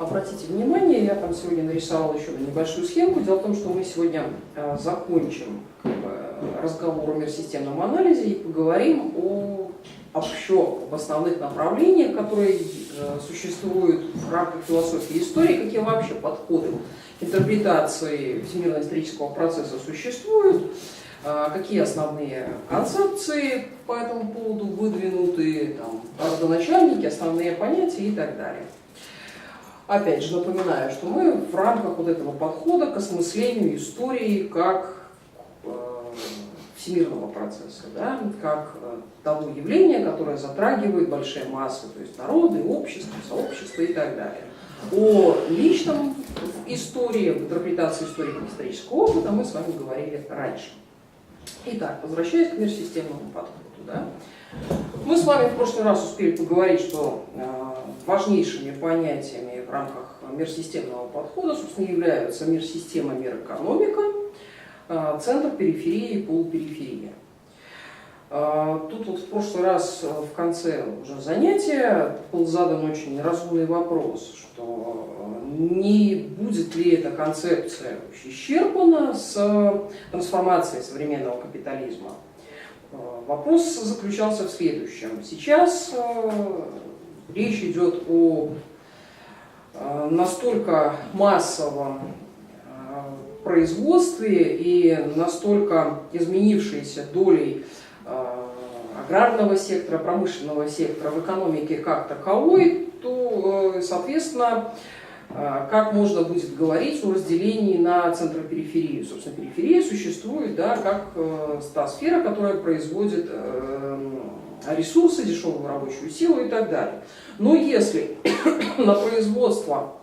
Обратите внимание, я там сегодня нарисовала еще небольшую схемку. Дело в том, что мы сегодня закончим разговор о мирсистемном анализе и поговорим об основных направлениях, которые существуют в рамках философии и истории, какие вообще подходы к интерпретации всемирно-исторического процесса существуют, какие основные концепции по этому поводу выдвинуты, родоначальники, основные понятия и так далее. Опять же напоминаю, что мы в рамках вот этого подхода к осмыслению истории как всемирного процесса, да, как того явления, которое затрагивает большие массы, то есть народы, общества, сообщества и так далее. О личном истории, об интерпретации истории как исторического опыта мы с вами говорили раньше. Итак, возвращаясь к мирсистемному подходу. Да, мы с вами в прошлый раз успели поговорить, что важнейшими понятиями в рамках мирсистемного подхода, собственно, являются мир-система, мир-экономика, центр, периферия и полупериферия. Тут вот в прошлый раз в конце уже занятия был задан очень разумный вопрос, что не будет ли эта концепция исчерпана с трансформацией современного капитализма. Вопрос заключался в следующем. Сейчас речь идет о настолько массовом производстве и настолько изменившейся долей аграрного сектора, промышленного сектора в экономике как таковой, то, соответственно, как можно будет говорить о разделении на центропериферию. Собственно, периферия существует, да, как та сфера, которая производит ресурсы, дешевую рабочую силу и так далее. Но если на производство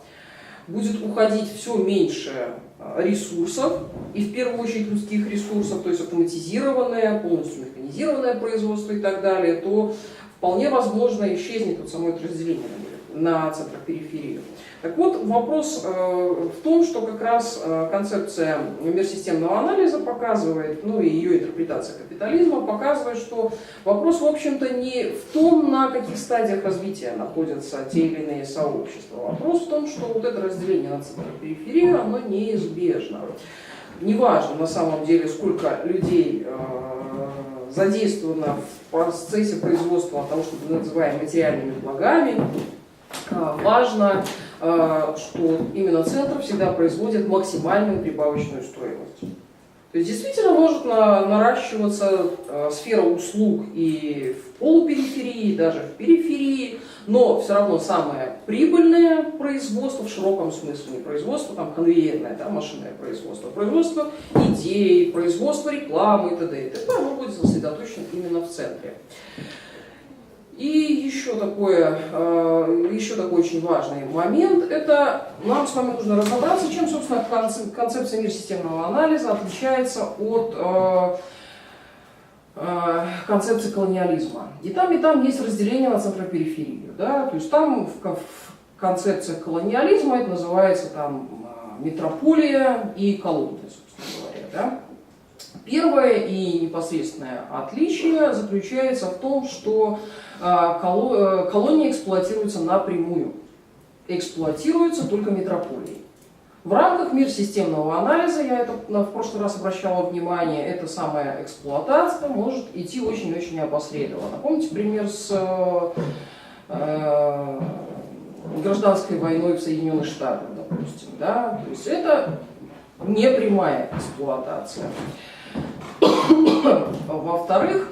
будет уходить все меньше ресурсов, и в первую очередь людских ресурсов, то есть автоматизированное, полностью механизированное производство и так далее, то вполне возможно исчезнет вот само это разделение на центропериферию. Так вот, вопрос в том, что как раз концепция мирсистемного анализа показывает, ну и ее интерпретация капитализма показывает, что вопрос, в общем-то, не в том, на каких стадиях развития находятся те или иные сообщества. Вопрос в том, что вот это разделение на центропериферию, оно неизбежно. Неважно на самом деле, сколько людей задействовано в процессе производства того, что мы называем материальными благами, важно, что именно центр всегда производит максимальную прибавочную стоимость. То есть действительно может наращиваться сфера услуг и в полупериферии, и даже в периферии, но все равно самое прибыльное производство в широком смысле, не производство там конвейерное, да, машинное производство идей, производство рекламы и т.д. и т.п. оно будет сосредоточено именно в центре. И еще такой очень важный момент, это нам с вами нужно разобраться, чем, собственно, концепция мирсистемного анализа отличается от концепции колониализма. И там есть разделение на центропериферию. Да? То есть там в концепции колониализма это называется там метрополия и колония, собственно говоря. Да? Первое и непосредственное отличие заключается в том, что колония эксплуатируется напрямую, эксплуатируется только метрополией. В рамках мирсистемного анализа, я это в прошлый раз обращала внимание, эта самая эксплуатация может идти очень-очень опосредованно. Помните пример с гражданской войной в Соединенных Штатах, допустим, да? То есть это не прямая эксплуатация. Во-вторых,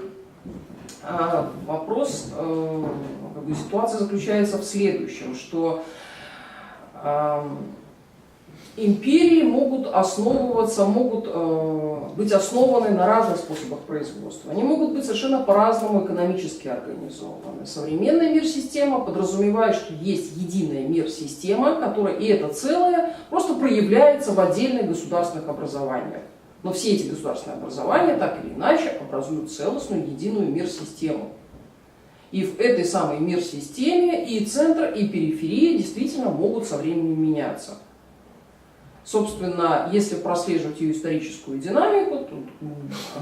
вопрос, ситуация заключается в следующем, что империи могут быть основаны на разных способах производства. Они могут быть совершенно по-разному экономически организованы. Современная мир-система подразумевает, что есть единая мир-система, которая, и это целое, просто проявляется в отдельных государственных образованиях. Но все эти государственные образования так или иначе образуют целостную единую мир-систему. И в этой самой мир-системе и центр, и периферия действительно могут со временем меняться. Собственно, если прослеживать ее историческую динамику, тут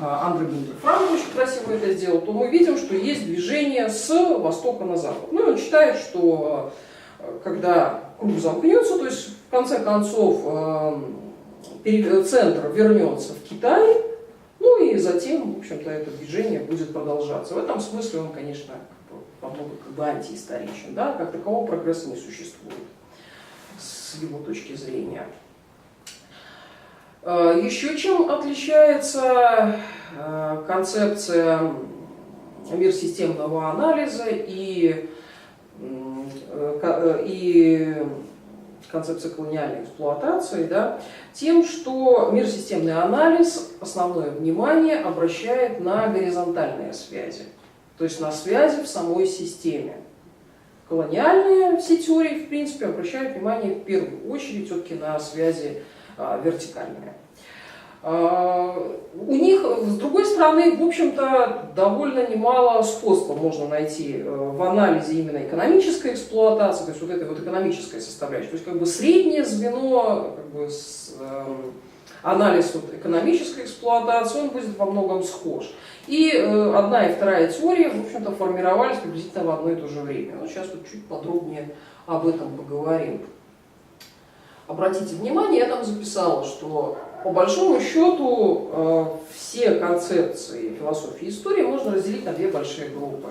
Андре Гюнтер-Франк очень красиво это сделал, то мы видим, что есть движение с востока на запад. Ну и он считает, что когда круг замкнется, то есть в конце концов центр вернется в Китай, ну и затем, в общем-то, это движение будет продолжаться. В этом смысле он, конечно, как бы антиисторичен, да? Как такового прогресса не существует с его точки зрения. Еще чем отличается концепция мир-системного анализа и концепция колониальной эксплуатации, да, тем, что мир-системный анализ основное внимание обращает на горизонтальные связи, то есть на связи в самой системе. Колониальные все теории, в принципе, обращают внимание в первую очередь все-таки на связи вертикальные. У них, с другой стороны, в общем-то, довольно немало сходства можно найти в анализе именно экономической эксплуатации, то есть вот этой вот экономической составляющей. То есть как бы среднее звено, как бы, анализ вот экономической эксплуатации, он будет во многом схож. И одна и вторая теория, в общем-то, формировались приблизительно в одно и то же время. Ну, сейчас тут чуть подробнее об этом поговорим. Обратите внимание, я там записала, что по большому счету все концепции философии истории можно разделить на две большие группы.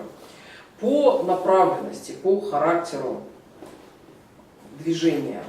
По направленности, по характеру движения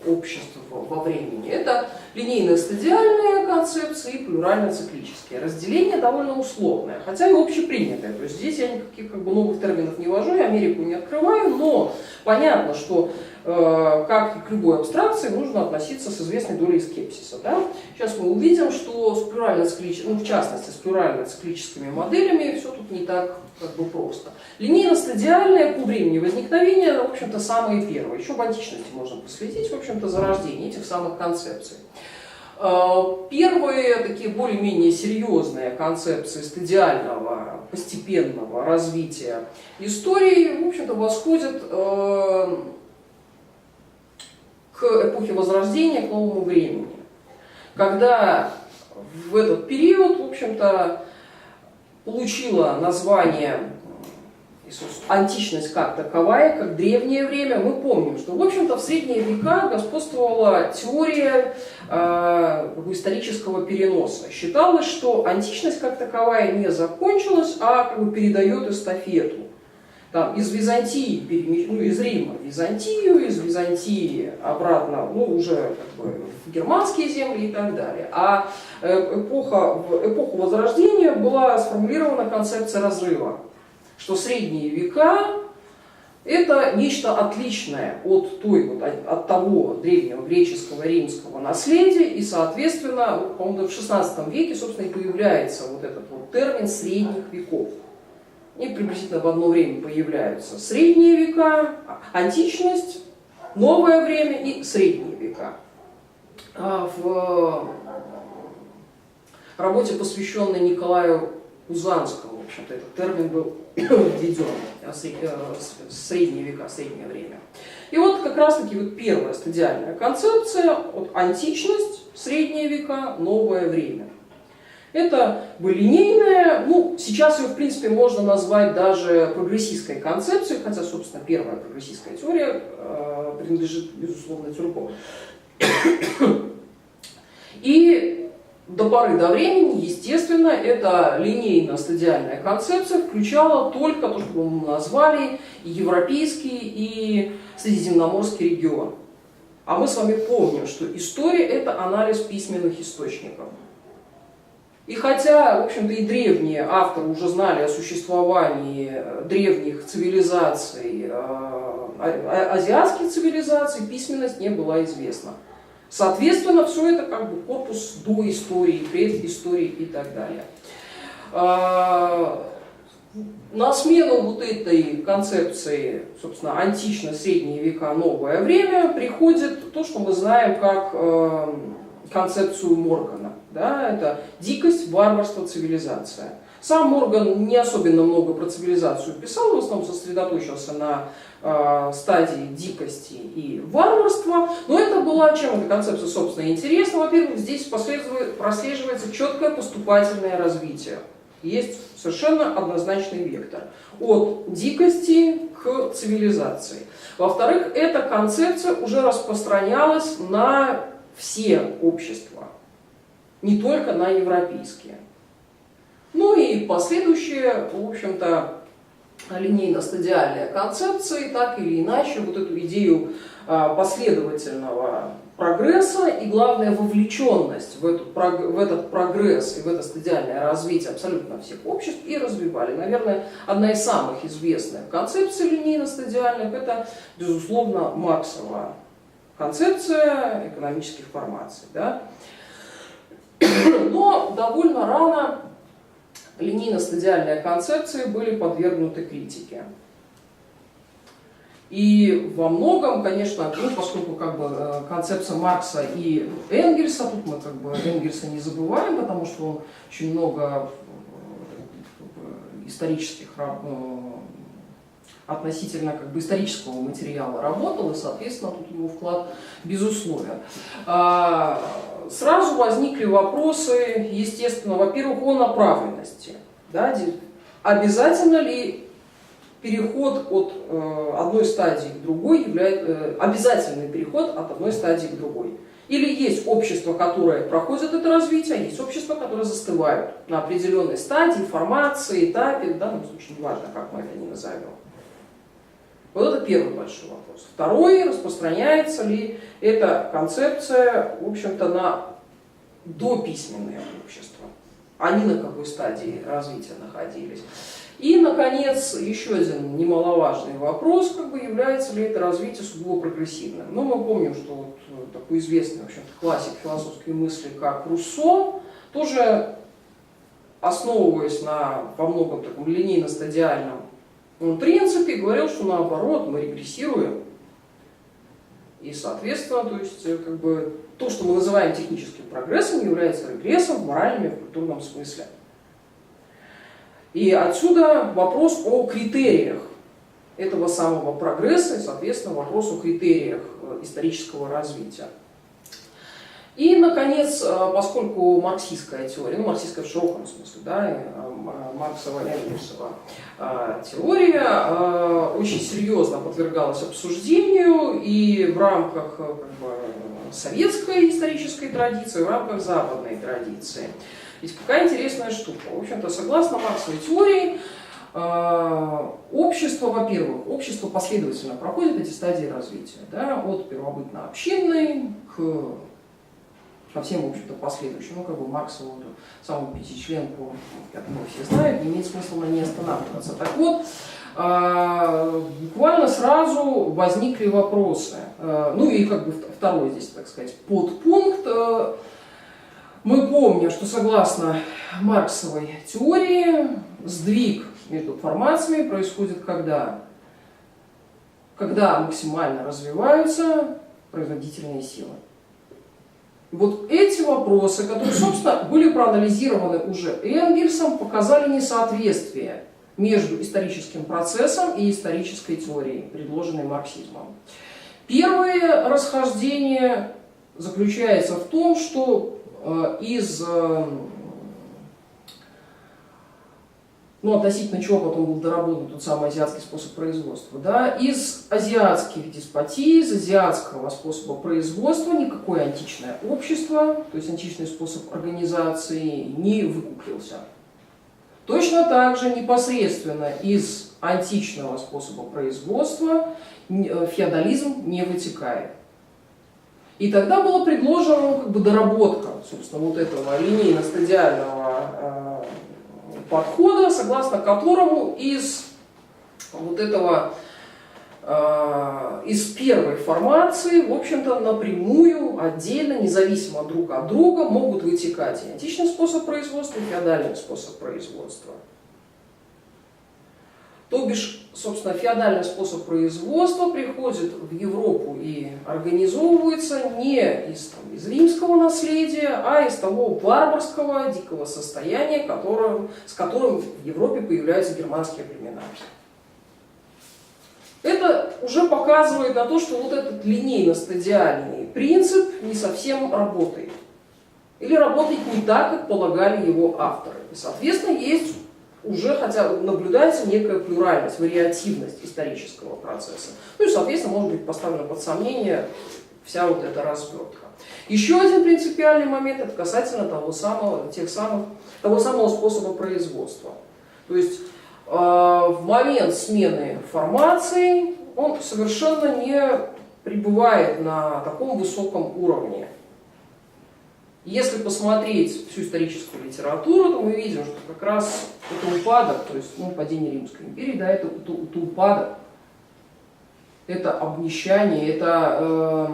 общества во времени. Это линейно-стадиальные концепции и плюрально-циклические. Разделение довольно условное, хотя и общепринятое. То есть здесь я никаких как бы новых терминов не ввожу, я Америку не открываю, но понятно, что как и к любой абстракции нужно относиться с известной долей скепсиса. Да? Сейчас мы увидим, что с плюрально-циклическими, ну, в частности с плюрально-циклическими моделями все тут не так как бы просто. Линейно-стадиальное по времени возникновения, в общем-то, самые первые. Еще в античности можно проследить, в общем-то, зарождение этих самых концепций. Первые такие более-менее серьезные концепции стадиального, постепенного развития истории, в общем-то, восходят к эпохе Возрождения, к новому времени, когда в этот период, в общем-то, получила название античность как таковая, как древнее время. Мы помним, что, в общем-то, в средние века господствовала теория исторического переноса. Считалось, что античность как таковая не закончилась, а как бы передает эстафету. Там, из Византии, ну, из Рима в Византию, из Византии обратно, ну, уже как бы, в германские земли и так далее. А в эпоху Возрождения была сформулирована концепция разрыва, что средние века это нечто отличное от того древнего греческого, римского наследия, и, соответственно, по-моему, в XVI веке, собственно, и появляется вот этот вот термин средних веков. И приблизительно в одно время появляются средние века, античность, новое время и средние века. В работе, посвященной Николаю Узанскому, в общем-то, этот термин был введен, средние века, среднее время. И вот как раз-таки вот первая стадиальная концепция, вот античность, средние века, новое время. Это линейная, ну, сейчас ее, в принципе, можно назвать даже прогрессистской концепцией, хотя, собственно, первая прогрессистская теория принадлежит, безусловно, Тюрко. И до поры до времени, естественно, эта линейно-стадиальная концепция включала только то, что мы назвали европейский и средиземноморский регион. А мы с вами помним, что история – это анализ письменных источников. И хотя, в общем-то, и древние авторы уже знали о существовании древних цивилизаций, азиатских цивилизаций, письменность не была известна. Соответственно, все это как бы корпус до истории, предыстории и так далее. На смену вот этой концепции, собственно, античность, средние века, новое время, приходит то, что мы знаем как концепцию Моргана. Да, это дикость, варварство, цивилизация. Сам Морган не особенно много про цивилизацию писал, в основном сосредоточился на стадии дикости и варварства. Но это была, чем эта концепция, собственно, интересна. Во-первых, здесь прослеживается четкое поступательное развитие. Есть совершенно однозначный вектор. От дикости к цивилизации. Во-вторых, эта концепция уже распространялась на все общества, не только на европейские. Ну и последующие, в общем-то, линейно-стадиальные концепции, так или иначе, вот эту идею последовательного прогресса и, главное, вовлеченность в этот прогресс и в это стадиальное развитие абсолютно всех обществ и развивали. Наверное, одна из самых известных концепций линейно-стадиальных – это, безусловно, Марксова концепция экономических формаций. Да? Но довольно рано линейно-стадиальные концепции были подвергнуты критике. И во многом, конечно, ну, поскольку концепция Маркса и Энгельса, тут мы Энгельса не забываем, потому что он очень много исторических, относительно исторического материала работал, и, соответственно, тут его вклад безусловен. Сразу возникли вопросы, естественно, во-первых, о направленности. Да, обязательно ли переход от одной стадии к другой обязательный переход от одной стадии к другой? Или есть общества, которые проходят это развитие, а есть общества, которые застывают на определенной стадии, формации, этапе, в данном случае неважно, как мы это ни назовем. Вот это первый большой вопрос. Второй, распространяется ли эта концепция, в общем-то, на дописьменные общества? Они на какой стадии развития находились? И, наконец, еще один немаловажный вопрос, является ли это развитие сугубо прогрессивным. Ну, мы помним, что вот такой известный, в общем-то, классик философской мысли, как Руссо, тоже основываясь во многом таком линейно-стадиальном принципе, говорил, что наоборот, мы регрессируем. И, соответственно, то есть, то, что мы называем техническим прогрессом, является регрессом в моральном и в культурном смысле. И отсюда вопрос о критериях этого самого прогресса и, соответственно, вопрос о критериях исторического развития. И, наконец, поскольку марксистская теория, марксистская в широком смысле, да, Марксово-Энгельсова теория очень серьезно подвергалась обсуждению и в рамках советской исторической традиции, в рамках западной традиции. Ведь какая интересная штука. В общем-то, согласно Марксовой теории, общество, во-первых, общество последовательно проходит эти стадии развития, да, от первобытно-общинной ко всем, в общем-то, последующим, Марксову самую пятичленку, которую все знают, не имеет смысла на ней останавливаться. Так вот, буквально сразу возникли вопросы. Ну и второй здесь, так сказать, подпункт. Мы помним, что согласно Марксовой теории сдвиг между формациями происходит когда? Когда максимально развиваются производительные силы. Вот эти вопросы, которые, собственно, были проанализированы уже Энгельсом, показали несоответствие между историческим процессом и исторической теорией, предложенной марксизмом. Первое расхождение заключается в том, что относительно чего потом был доработан тот самый азиатский способ производства, да, из азиатских деспотий, из азиатского способа производства никакое античное общество, то есть античный способ организации, не выкуплился. Точно так же непосредственно из античного способа производства феодализм не вытекает. И тогда была предложена доработка, собственно, вот этого линейно-стадиального подхода, согласно которому из первой формации, в общем-то, напрямую, отдельно, независимо друг от друга, могут вытекать и античный способ производства, и феодальный способ производства. То бишь, собственно, феодальный способ производства приходит в Европу и организовывается не из римского наследия, а из того варварского, дикого состояния, с которым в Европе появляются германские племена. Это уже показывает на то, что вот этот линейно-стадиальный принцип не совсем работает. Или работает не так, как полагали его авторы. И, соответственно, есть уже хотя наблюдается некая плюральность, вариативность исторического процесса. Ну и, соответственно, может быть поставлена под сомнение вся вот эта развертка. Еще один принципиальный момент — это касательно того самого способа производства. То есть в момент смены формаций он совершенно не пребывает на таком высоком уровне. Если посмотреть всю историческую литературу, то мы видим, что как раз это упадок, то есть падение Римской империи, да, это упадок, это обнищание, это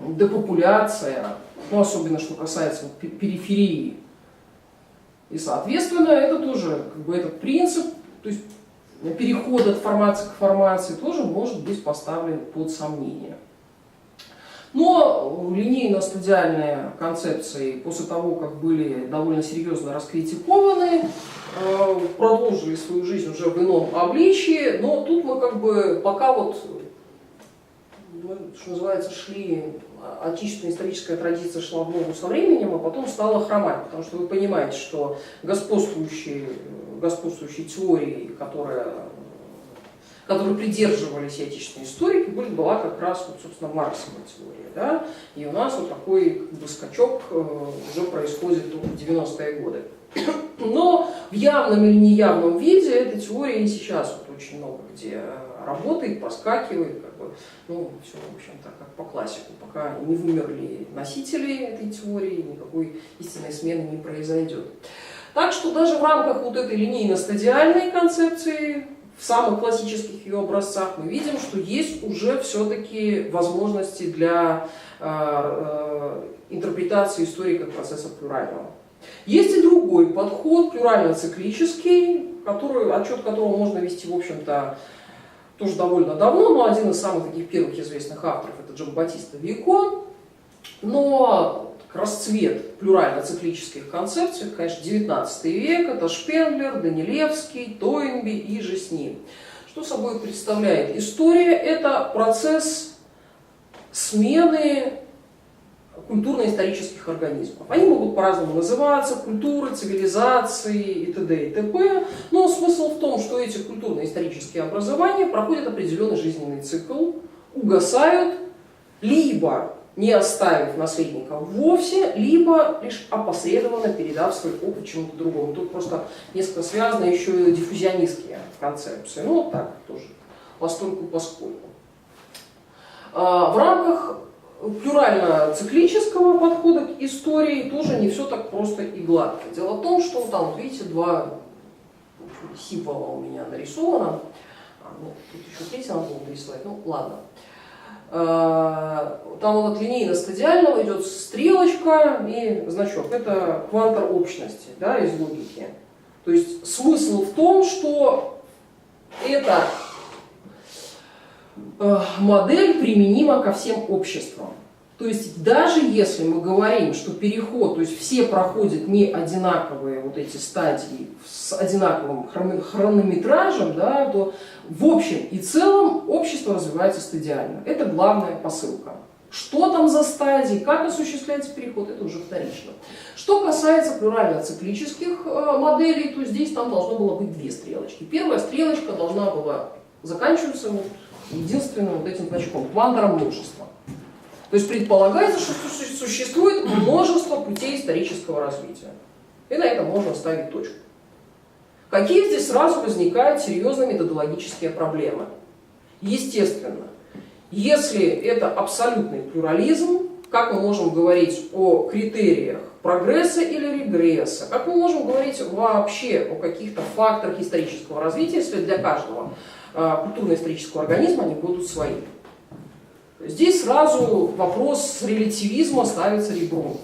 депопуляция, ну, особенно что касается периферии. И, соответственно, это тоже этот принцип, то есть переход от формации к формации тоже может быть поставлен под сомнение. Но линейно-стадиальные концепции после того, как были довольно серьезно раскритикованы, продолжили свою жизнь уже в ином обличии, но тут мы пока что называется, отечественная историческая традиция шла в ногу со временем, а потом стала хромать, потому что вы понимаете, что господствующей теорией, которой придерживались и отечественные историки, была как раз, собственно, марксовая теория. Да? И у нас такой скачок уже происходит в 90-е годы. Но в явном или неявном виде эта теория и сейчас очень много где работает, проскакивает, все, в общем-то, как по классику. Пока не вымерли носители этой теории, никакой истинной смены не произойдет. Так что даже в рамках этой линейно-стадиальной концепции, в самых классических ее образцах, мы видим, что есть уже все-таки возможности для интерпретации истории как процесса плюрального. Есть и другой подход, плюрально-циклический, отчет которого можно вести, в общем-то, тоже довольно давно, но один из самых таких первых известных авторов — это Джамбаттиста Вейко. Но расцвет плюрально-циклических концепций, это, конечно, 19 век, это Шпенглер, Данилевский, Тойнби и же с ним. Что собой представляет история? Это процесс смены культурно-исторических организмов. Они могут по-разному называться: культуры, цивилизации и т.д. и т.п. Но смысл в том, что эти культурно-исторические образования проходят определенный жизненный цикл, угасают, либо не оставив наследников вовсе, либо лишь опосредованно передав свой опыт чему-то другому. Тут просто несколько связаны еще и диффузионистские концепции. Ну вот так тоже, постольку-поскольку. В рамках плюрально-циклического подхода к истории тоже не все так просто и гладко. Дело в том, что там, видите, два символа у меня нарисовано. Тут еще третий надо было нарисовать, ну ладно. Там от линейно-стадиального идет стрелочка и значок. Это квантор общности, да, из логики. То есть смысл в том, что эта модель применима ко всем обществам. То есть даже если мы говорим, что переход, то есть все проходят не одинаковые вот эти стадии с одинаковым хронометражем, да, то в общем и целом общество развивается стадиально. Это главная посылка. Что там за стадии, как осуществляется переход, это уже вторично. Что касается плюрально-циклических моделей, то здесь там должно было быть две стрелочки. Первая стрелочка должна была заканчиваться единственным вот этим значком, квантором множества. То есть предполагается, что существует множество путей исторического развития. И на этом можно ставить точку. Какие здесь сразу возникают серьезные методологические проблемы? Естественно, если это абсолютный плюрализм, как мы можем говорить о критериях прогресса или регресса, как мы можем говорить вообще о каких-то факторах исторического развития, если для каждого культурно-исторического организма они будут свои? Здесь сразу вопрос релятивизма ставится ребром.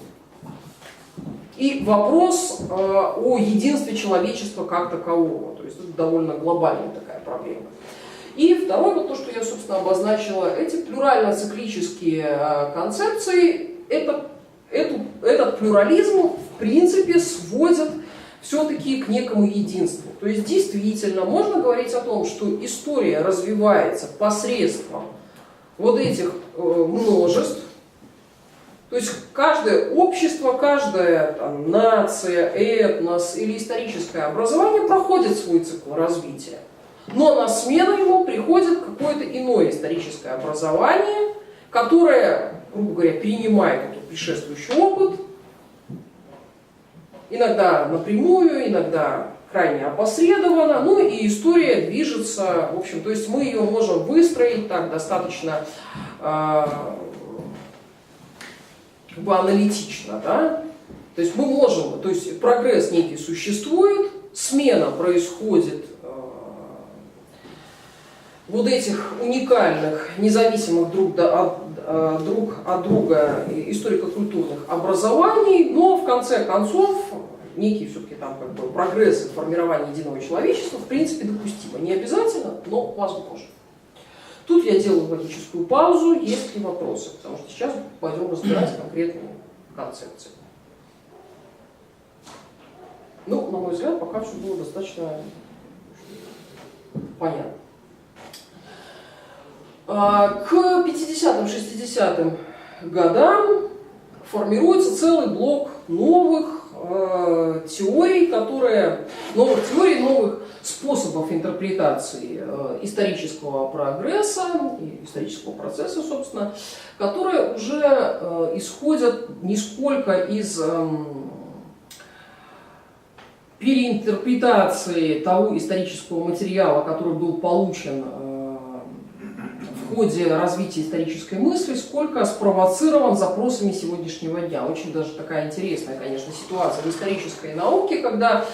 И вопрос о единстве человечества как такового. То есть это довольно глобальная такая проблема. И второе, вот то, что я, собственно, обозначила, эти плюрально-циклические концепции, этот плюрализм, в принципе, сводят все-таки к некому единству. То есть действительно можно говорить о том, что история развивается посредством вот этих множеств, То есть каждое общество, каждая там, нация, этнос или историческое образование проходит свой цикл развития. Но на смену ему приходит какое-то иное историческое образование, которое, грубо говоря, принимает этот предшествующий опыт, иногда напрямую, иногда крайне опосредованно, ну и история движется, в общем, то есть мы ее можем выстроить так достаточно как бы аналитично, да? То есть мы можем, то есть прогресс некий существует, смена происходит вот этих уникальных, независимых друг от друга историко-культурных образований, но в конце концов некий все-таки там как бы прогресс и формирование единого человечества в принципе допустимо. Не обязательно, но возможно. Тут я делаю логическую паузу, есть ли вопросы, потому что сейчас пойдем разбирать конкретные концепции. Ну, на мой взгляд, пока все было достаточно понятно. К 50-м, 60-м годам формируется целый блок новых теорий, новых способов интерпретации исторического прогресса и исторического процесса, собственно, которые уже исходят не сколько из переинтерпретации того исторического материала, который был получен в ходе развития исторической мысли, сколько спровоцирован запросами сегодняшнего дня. Очень даже такая интересная, конечно, ситуация в исторической науке, когда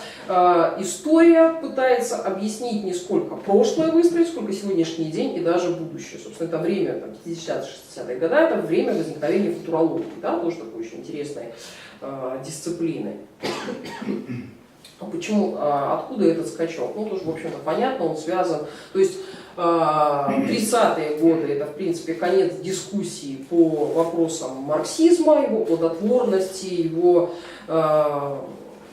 история пытается объяснить не сколько прошлое выстроить, сколько сегодняшний день и даже будущее. Собственно, это время 50-60-е годы, это время возникновения футурологии, да, тоже такой очень интересной дисциплины. Почему, откуда этот скачок? Ну, тоже, в общем-то, понятно, он связан. То есть 30-е годы это, в принципе, конец дискуссии по вопросам марксизма, его плодотворности, его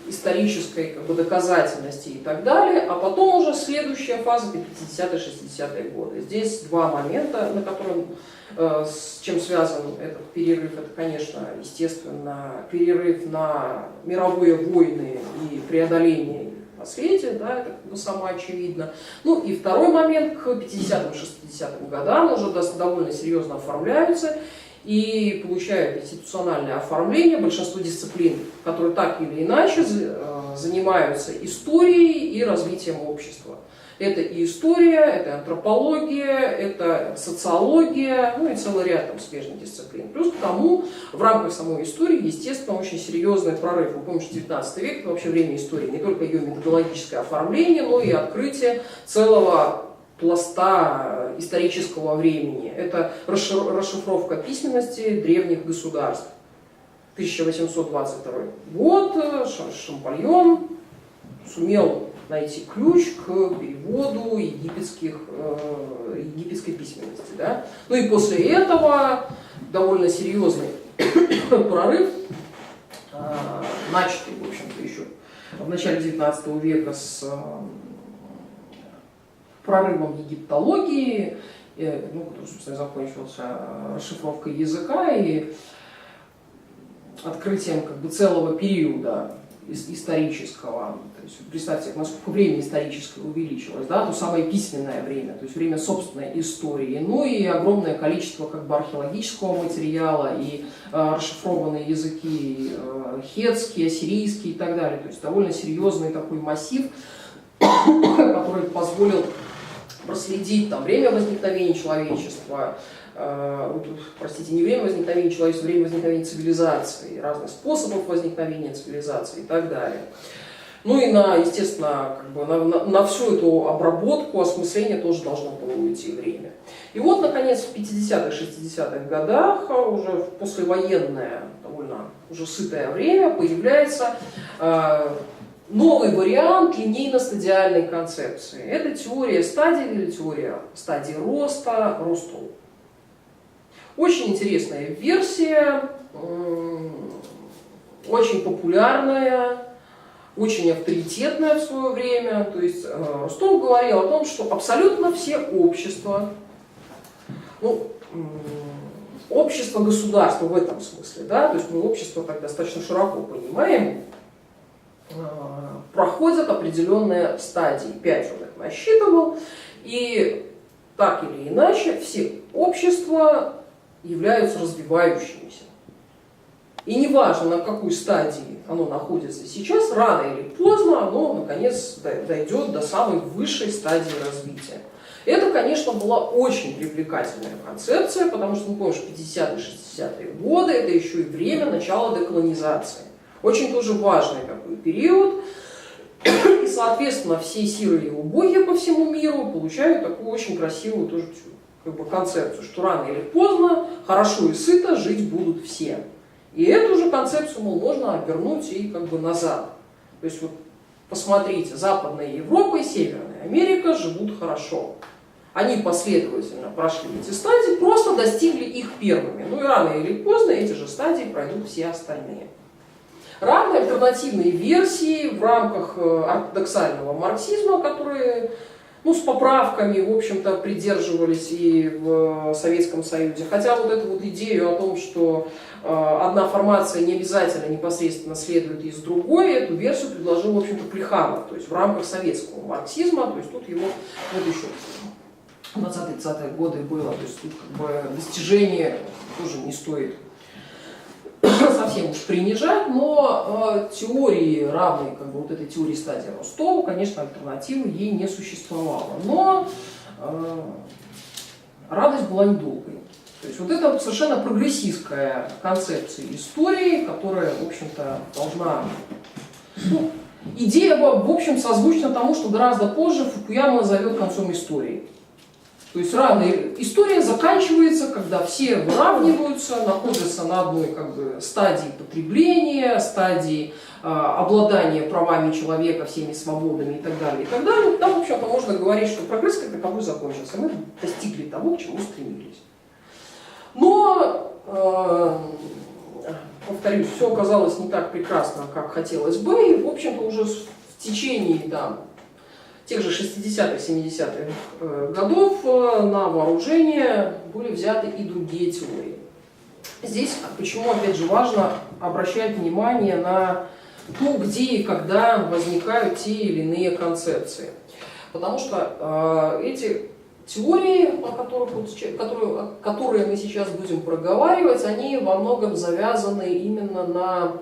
исторической как бы, доказательности и так далее. А потом уже следующая фаза 50-е, 60-е годы. Здесь два момента, на котором с чем связан этот перерыв. Это, конечно, естественно, перерыв на мировые войны и преодоление наследия, да, это как бы самоочевидно. Ну и второй момент, к 50-м, 60-м годам уже довольно серьезно оформляются и получают институциональное оформление большинство дисциплин, которые так или иначе занимаются историей и развитием общества. Это и история, это антропология, это социология, ну и целый ряд там смежных дисциплин. Плюс к тому, в рамках самой истории, естественно, очень серьезный прорыв. Вы помните, 19 век, это вообще время истории, не только ее методологическое оформление, но и открытие целого пласта исторического времени. Это расшифровка письменности древних государств. 1822 год, Шампольон сумел найти ключ к переводу египетской письменности. Да? Ну и после этого довольно серьезный прорыв, начатый, в общем-то, еще в начале 19 века с прорывом египтологии, ну, который, собственно, закончился расшифровкой языка и открытием как бы, целого периода исторического. То есть, представьте, насколько время историческое увеличилось, да, то самое письменное время, то есть время собственной истории, ну и огромное количество как бы, археологического материала и расшифрованные языки хетские, ассирийские и так далее. То есть довольно серьезный такой массив, который позволил проследить там, время возникновения человечества, простите, не время возникновения человечества, время возникновения цивилизации, разных способов возникновения цивилизации и так далее. Ну и на, естественно, как бы на всю эту обработку, осмысление тоже должно было уйти время. И вот, наконец, в 50-х, 60-х годах, уже в послевоенное, довольно уже сытое время, появляется новый вариант линейно-стадиальной концепции. Это теория стадий или теория стадий роста, Ростов. Очень интересная версия, очень популярная, очень авторитетная в свое время. То есть Ростов говорил о том, что абсолютно все общества, ну, общество-государство в этом смысле, да, то есть мы общество так достаточно широко понимаем, проходят определенные стадии. 5 он их насчитывал, и так или иначе все общества являются развивающимися. И неважно, на какой стадии оно находится сейчас, рано или поздно оно, наконец, дойдет до самой высшей стадии развития. Это, конечно, была очень привлекательная концепция, потому что, ну, помнишь, 50-е, 60-е годы, это еще и время начала деколонизации. Очень тоже важный такой период. И, соответственно, все сирые и убогие по всему миру получают такую очень красивую тоже, как бы, концепцию, что рано или поздно, хорошо и сыто жить будут все. И эту же концепцию, мол, можно обернуть и как бы назад. То есть вот посмотрите, Западная Европа и Северная Америка живут хорошо. Они последовательно прошли эти стадии, просто достигли их первыми. Ну и рано или поздно эти же стадии пройдут все остальные. Равные альтернативные версии в рамках ортодоксального марксизма, которые, ну, с поправками, в общем-то, придерживались и в Советском Союзе. Хотя вот эту вот идею о том, что одна формация не обязательно непосредственно следует из другой, эту версию предложил, в общем-то, Плеханов, то есть в рамках советского марксизма, то есть тут его, вот еще 20-30-е годы было, то есть тут как бы достижение тоже не стоит совсем уж принижать, но теории, равной как бы вот этой теории стадии Ростова, конечно, альтернативы ей не существовало. Но радость была недолгой. То есть вот это совершенно прогрессистская концепция истории, которая, в общем-то, должна... Ну, идея, в общем, созвучна тому, что гораздо позже Фукуяма назовет концом истории. То есть история заканчивается, когда все выравниваются, находятся на одной как бы стадии потребления, стадии обладания правами человека, всеми свободами и так далее, и так далее. Там, в общем-то, можно говорить, что прогресс как таковой закончился. Мы достигли того, к чему стремились. Но, повторюсь, все оказалось не так прекрасно, как хотелось бы. И, в общем-то, уже в течение тех же 60-х, 70-х годов на вооружение были взяты и другие теории. Здесь почему, опять же, важно обращать внимание на то, где и когда возникают те или иные концепции. Потому что эти теории, которые мы сейчас будем проговаривать, они во многом завязаны именно на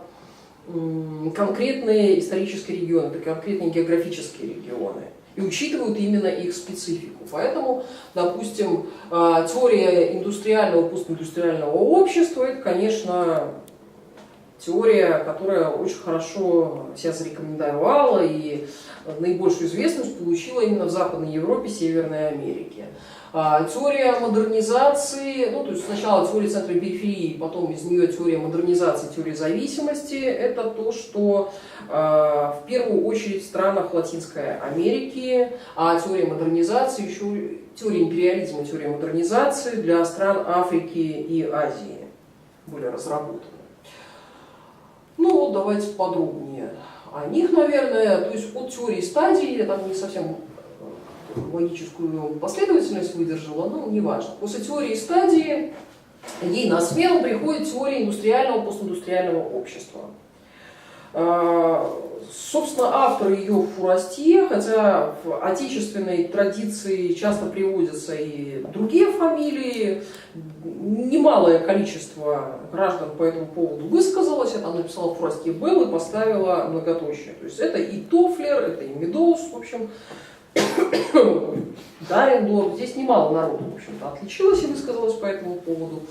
конкретные исторические регионы, конкретные географические регионы, и учитывают именно их специфику. Поэтому, допустим, теория индустриального, постиндустриального общества, это, конечно, теория, которая очень хорошо себя зарекомендовала и наибольшую известность получила именно в Западной Европе, Северной Америке. Теория модернизации, ну, то есть сначала теория центра и периферии, потом из нее теория модернизации, теория зависимости, это то, что в первую очередь в странах Латинской Америки, а теория модернизации, еще теория империализма, теория модернизации для стран Африки и Азии были разработаны. Ну вот давайте подробнее о них, наверное. То есть от теории стадий, я там не совсем логическую последовательность выдержала, но неважно. После теории стадии ей на смену приходит теория индустриального, постиндустриального общества. Собственно, автор ее Фурастье, хотя в отечественной традиции часто приводятся и другие фамилии, немалое количество граждан по этому поводу высказалось, это она написала Фурастье был и поставила многоточие. То есть это и Тофлер, это и Медоуз, в общем, Дарендорф, здесь немало народу, в общем-то, отличилось и высказалось по этому поводу.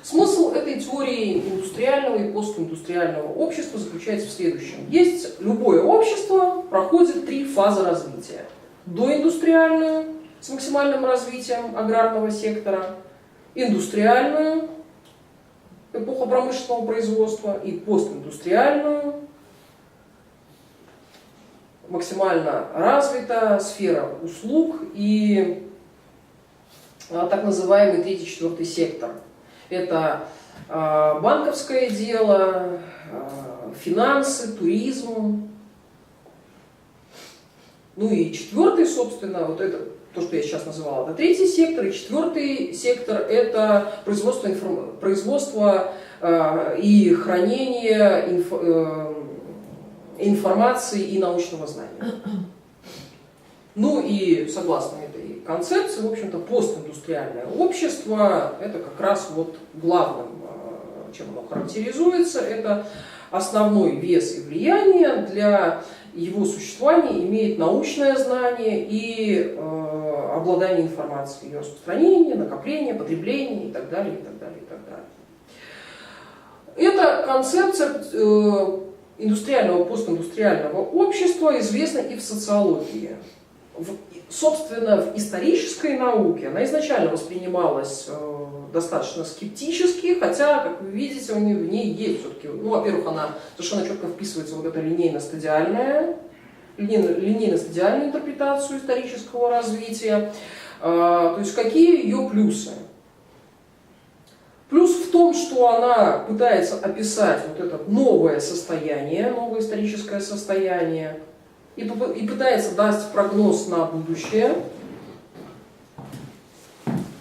Смысл этой теории индустриального и постиндустриального общества заключается в следующем. Есть любое общество, проходит 3 фазы развития. Доиндустриальную, с максимальным развитием аграрного сектора, индустриальную, эпоха промышленного производства, и постиндустриальную, максимально развита сфера услуг и так называемый 3-4 сектор. Это банковское дело, финансы, туризм. Ну и четвертый, собственно, вот это то, что я сейчас называла, это третий сектор. И четвертый сектор – это производство и хранение информации и научного знания. Ну и согласно этой концепции, в общем-то, постиндустриальное общество – это как раз вот главным, чем оно характеризуется, это основной вес и влияние для его существования имеет научное знание и обладание информацией, ее распространение, накопление, потребление и так далее, и так далее, и так далее. Эта концепция индустриального, постиндустриального общества известна и в социологии. Собственно, в исторической науке она изначально воспринималась достаточно скептически, хотя, как вы видите, в ней есть все-таки, ну, во-первых, она совершенно четко вписывается в вот эту линейно-стадиальную интерпретацию исторического развития. То есть какие ее плюсы? Плюс в том, что она пытается описать вот это новое состояние, новое историческое состояние, и пытается дать прогноз на будущее,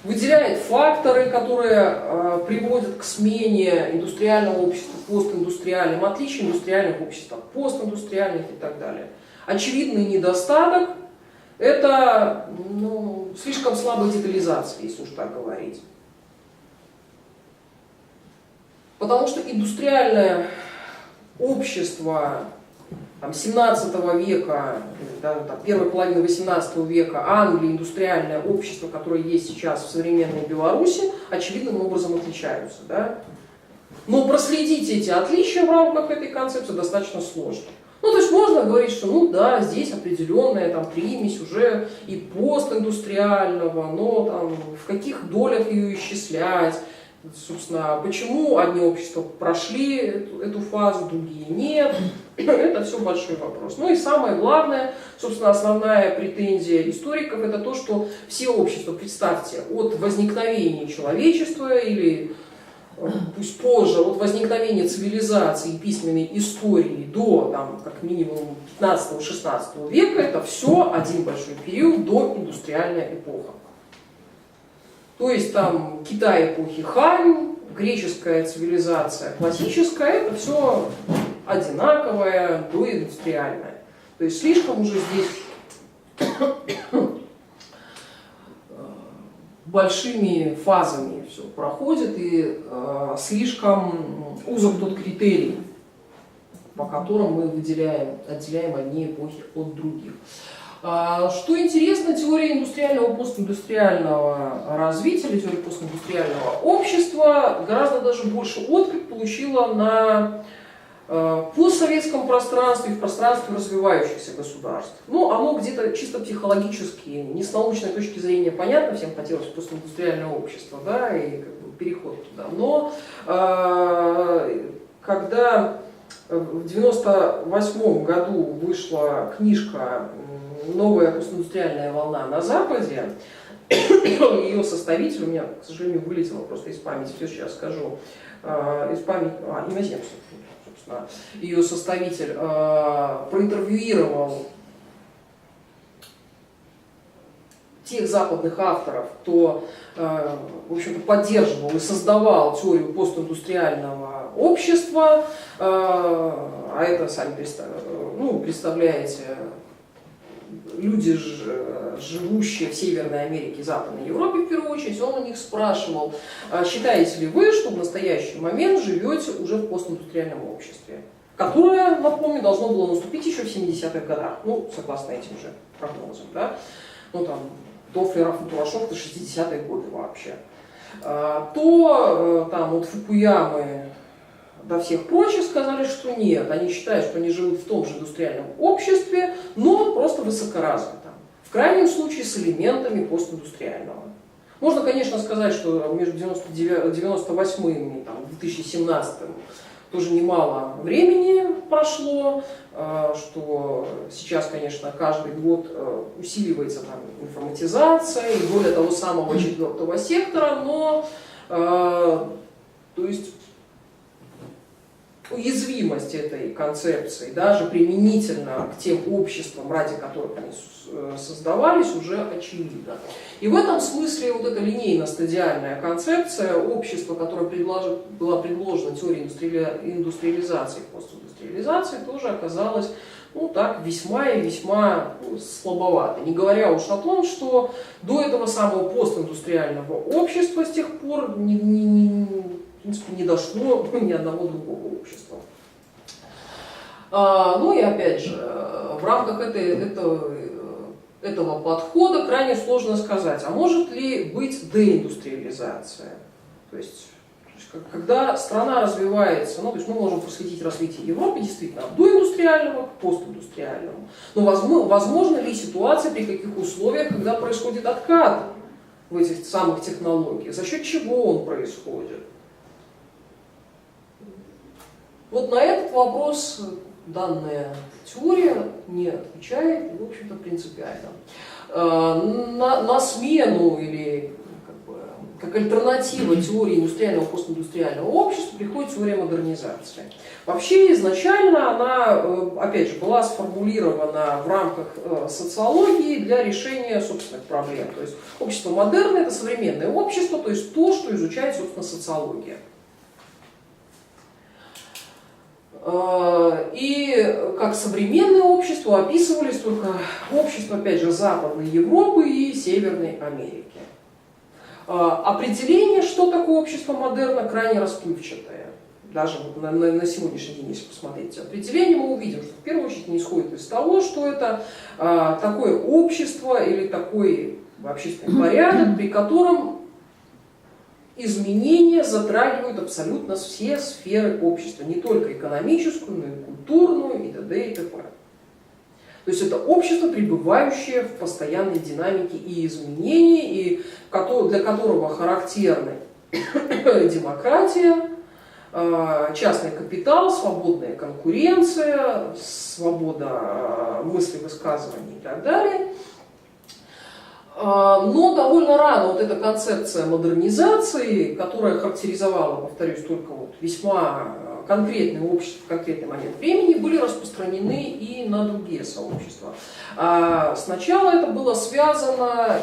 выделяет факторы, которые приводят к смене индустриального общества постиндустриальным, отличие индустриальных обществ от постиндустриальных и так далее. Очевидный недостаток – это слишком слабая детализация, если уж так говорить. Потому что индустриальное общество 17 века, первой половины 18 века, Англия, индустриальное общество, которое есть сейчас в современной Беларуси, очевидным образом отличаются. Да? Но проследить эти отличия в рамках этой концепции достаточно сложно. Ну, то есть можно говорить, что ну да, здесь определенная примесь уже и постиндустриального, но в каких долях ее исчислять. Собственно, почему одни общества прошли эту фазу, другие нет, это все большой вопрос. Ну и самое главное, собственно, основная претензия историков, это то, что все общества, представьте, от возникновения человечества или пусть позже, от возникновения цивилизации и письменной истории до как минимум 15-16 века, это все один большой период до индустриальная эпоха. То есть Китай эпохи Хань, греческая цивилизация классическая, это все одинаковое, доиндустриальное. То есть слишком уже здесь большими фазами все проходит и слишком узок тот критерий, по которым мы отделяем одни эпохи от других. Что интересно, теория индустриального, постиндустриального развития, или теория постиндустриального общества гораздо даже больше отклик получила на постсоветском пространстве и в пространстве развивающихся государств. Ну, оно где-то чисто психологически, не с научной точки зрения понятно, всем хотелось постиндустриальное общество, да, и переход туда. Но когда в 1998 году вышла книжка «Новая постиндустриальная волна на Западе», ее составитель, у меня, к сожалению, вылетело просто из памяти, все сейчас скажу, из памяти, иноземцев, собственно, ее составитель проинтервьюировал тех западных авторов, кто, в общем-то, поддерживал и создавал теорию постиндустриального общества, а это, сами представляете, люди, живущие в Северной Америке и Западной Европе, в первую очередь, он у них спрашивал, считаете ли вы, что в настоящий момент живете уже в постиндустриальном обществе, которое, напомню, должно было наступить еще в 70-х годах, согласно этим же прогнозам, да? Тофлер, Футурашов, это 60-е годы вообще. То от Фукуямы до всех прочих сказали, что нет, они считают, что они живут в том же индустриальном обществе, но просто высокоразвитом. В крайнем случае с элементами постиндустриального. Можно, конечно, сказать, что между 98 и 2017 тоже немало времени прошло, что сейчас, конечно, каждый год усиливается информатизация и доля того самого четвертого сектора, но то есть уязвимость этой концепции, даже применительно к тем обществам, ради которых они создавались, уже очевидна. И в этом смысле вот эта линейно-стадиальная концепция общества, которая была предложена теорией индустриализации и постиндустриализации, тоже оказалась так весьма и весьма слабовато. Не говоря уж о том, что до этого самого постиндустриального общества с тех пор в принципе, не дошло ни одного другого общества. И опять же, в рамках этого подхода крайне сложно сказать, а может ли быть деиндустриализация? То есть когда страна развивается, то есть мы можем проследить развитие Европы действительно от доиндустриального к постиндустриальному. Но возможно ли ситуация, при каких условиях, когда происходит откат в этих самых технологиях, за счет чего он происходит? Вот на этот вопрос данная теория не отвечает, в общем-то, принципиально. На смену или как альтернатива теории индустриального и постиндустриального общества приходит теория модернизации. Вообще изначально она, опять же, была сформулирована в рамках социологии для решения собственных проблем. То есть общество модерна — это современное общество, то есть то, что изучает, собственно, социология. И как современное общество описывались только общества, опять же, Западной Европы и Северной Америки. Определение, что такое общество модерна, крайне расплывчатое. Даже на сегодняшний день, если посмотреть определение, мы увидим, что в первую очередь не исходит из того, что это такое общество или такой общественный порядок, при котором изменения затрагивают абсолютно все сферы общества, не только экономическую, но и культурную, и т.д. и т.п. То есть это общество, пребывающее в постоянной динамике и изменении, и для которого характерны демократия, частный капитал, свободная конкуренция, свобода мысли, высказываний и так далее. Но довольно рано вот эта концепция модернизации, которая характеризовала, повторюсь, только весьма конкретные общества в конкретный момент времени, были распространены и на другие сообщества. Сначала это было связано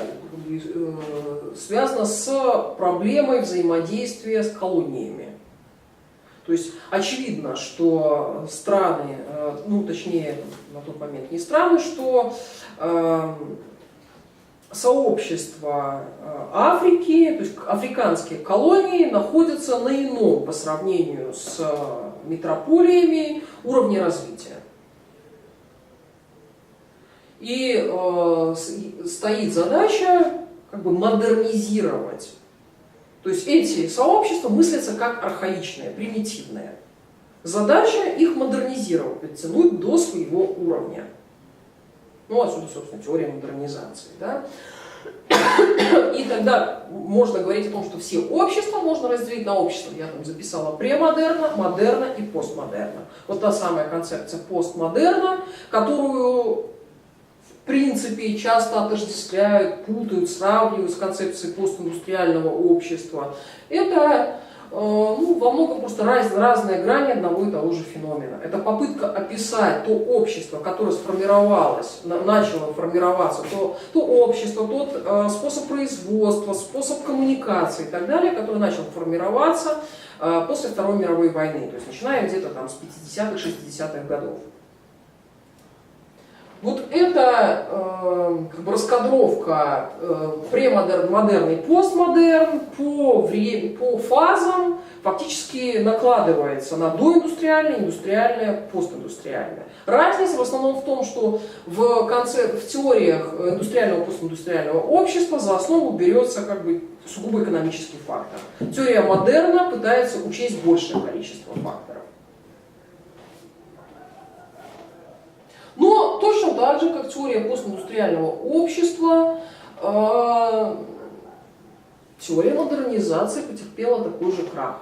с проблемой взаимодействия с колониями. То есть очевидно, что страны, точнее на тот момент не страны, что сообщества Африки, то есть африканские колонии, находятся на ином по сравнению с метрополиями уровне развития. И стоит задача модернизировать. То есть эти сообщества мыслятся как архаичные, примитивные. Задача их модернизировать, подтянуть до своего уровня. Отсюда, собственно, теория модернизации. Да? И тогда можно говорить о том, что все общества можно разделить на общества. Я там записала премодерна, модерна и постмодерна. Вот та самая концепция постмодерна, которую в принципе часто отождествляют, путают, сравнивают с концепцией постиндустриального общества. Это во многом просто разные грани одного и того же феномена. Это попытка описать то общество, которое сформировалось, начало формироваться, то общество, тот способ производства, способ коммуникации и так далее, который начал формироваться после Второй мировой войны, то есть начиная где-то там с 50-х, 60-х годов. Вот эта раскадровка премодерн, модерн и постмодерн по фазам фактически накладывается на доиндустриальное, индустриальное, постиндустриальное. Разница в основном в том, что в теориях индустриального и постиндустриального общества за основу берется сугубо экономический фактор. Теория модерна пытается учесть большее количество факторов. Но точно так же, как теория постиндустриального общества, теория модернизации потерпела такой же крах.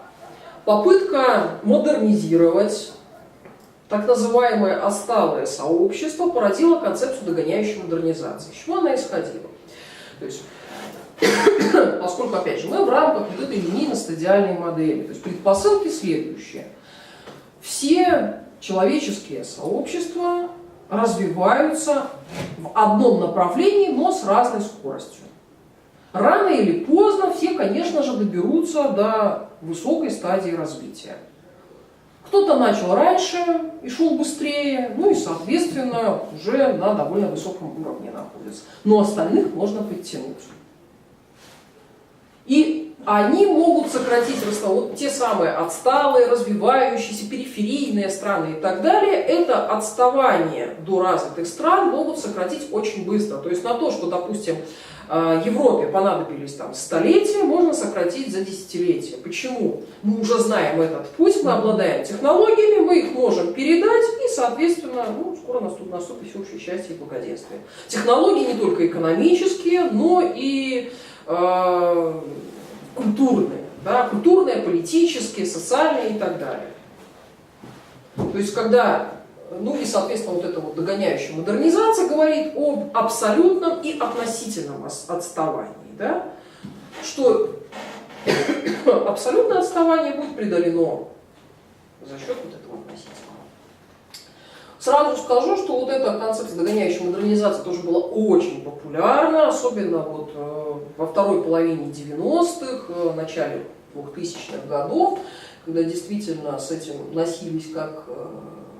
Попытка модернизировать так называемое отсталое сообщество породила концепцию догоняющей модернизации. С чего она исходила? То есть, поскольку, опять же, мы в рамках вот этой линейно-стадиальной модели, то есть предпосылки следующие. все человеческие сообщества развиваются в одном направлении, но с разной скоростью. Рано или поздно все, конечно же, доберутся до высокой стадии развития. Кто-то начал раньше и шел быстрее, ну и, соответственно, уже на довольно высоком уровне находится. Но остальных можно подтянуть. И они могут сократить вот те самые отсталые, развивающиеся, периферийные страны и так далее. Это отставание до развитых стран могут сократить очень быстро. То есть на то, что, допустим, Европе понадобились там столетия, можно сократить за десятилетия. Почему? Мы уже знаем этот путь, мы обладаем технологиями, мы их можем передать, и, соответственно, скоро наступит всеобщее счастье и благоденствие. Технологии не только экономические, но и культурные, да, культурные, политические, социальные и так далее. То есть, когда, и, соответственно, вот эта вот догоняющая модернизация говорит об абсолютном и относительном отставании, да, что абсолютное отставание будет преодолено за счет вот этого относительного. Сразу скажу, что вот эта концепция догоняющей модернизации тоже была очень популярна, особенно вот во второй половине 90-х, начале 2000-х годов, когда действительно с этим носились как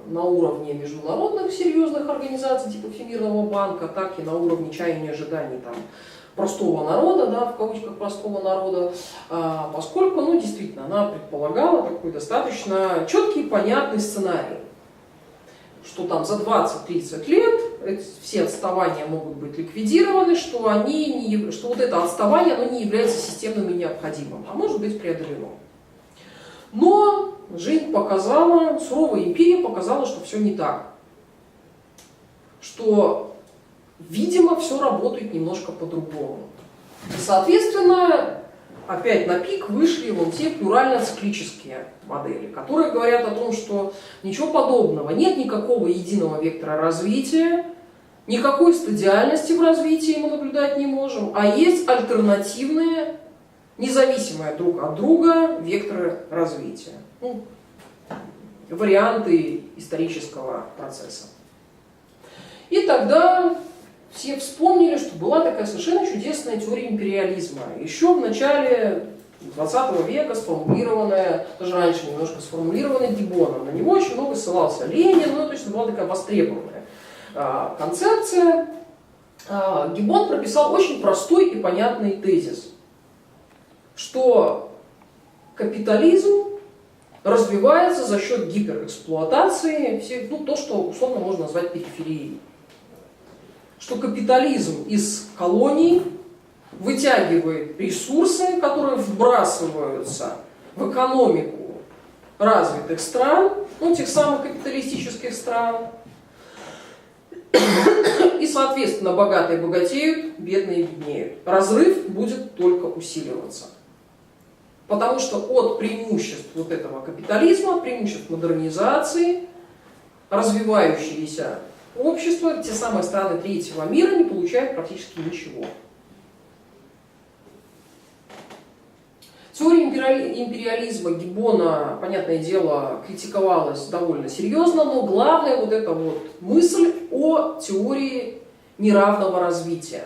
на уровне международных серьезных организаций типа Всемирного банка, так и на уровне чаяний и ожиданий там, простого народа, да, в кавычках простого народа, поскольку действительно она предполагала такой достаточно четкий и понятный сценарий, что там за 20-30 лет все отставания могут быть ликвидированы, что вот это отставание оно не является системным и необходимым, а может быть преодолено. Но жизнь показала, суровая империя показала, что все не так. Что, видимо, все работает немножко по-другому. И, соответственно, опять на пик вышли вон те плюрально-циклические модели, которые говорят о том, что ничего подобного, нет никакого единого вектора развития, никакой стадиальности в развитии мы наблюдать не можем, а есть альтернативные, независимые друг от друга векторы развития, варианты исторического процесса. И тогда все вспомнили, что была такая совершенно чудесная теория империализма. Еще в начале 20 века сформулированная, даже раньше немножко сформулированная Гиббоном. На него очень много ссылался Ленин, но точно была такая востребованная концепция. Гиббон прописал очень простой и понятный тезис, что капитализм развивается за счет гиперэксплуатации, то, что условно можно назвать периферией. Что капитализм из колоний вытягивает ресурсы, которые вбрасываются в экономику развитых стран, тех самых капиталистических стран, и, соответственно, богатые богатеют, бедные беднеют. Разрыв будет только усиливаться. Потому что от преимуществ вот этого капитализма, от преимуществ модернизации, развивающиеся общества, те самые страны третьего мира не получают практически ничего. Теория империализма Гиббона, понятное дело, критиковалась довольно серьезно, но главная вот эта вот мысль о теории неравного развития,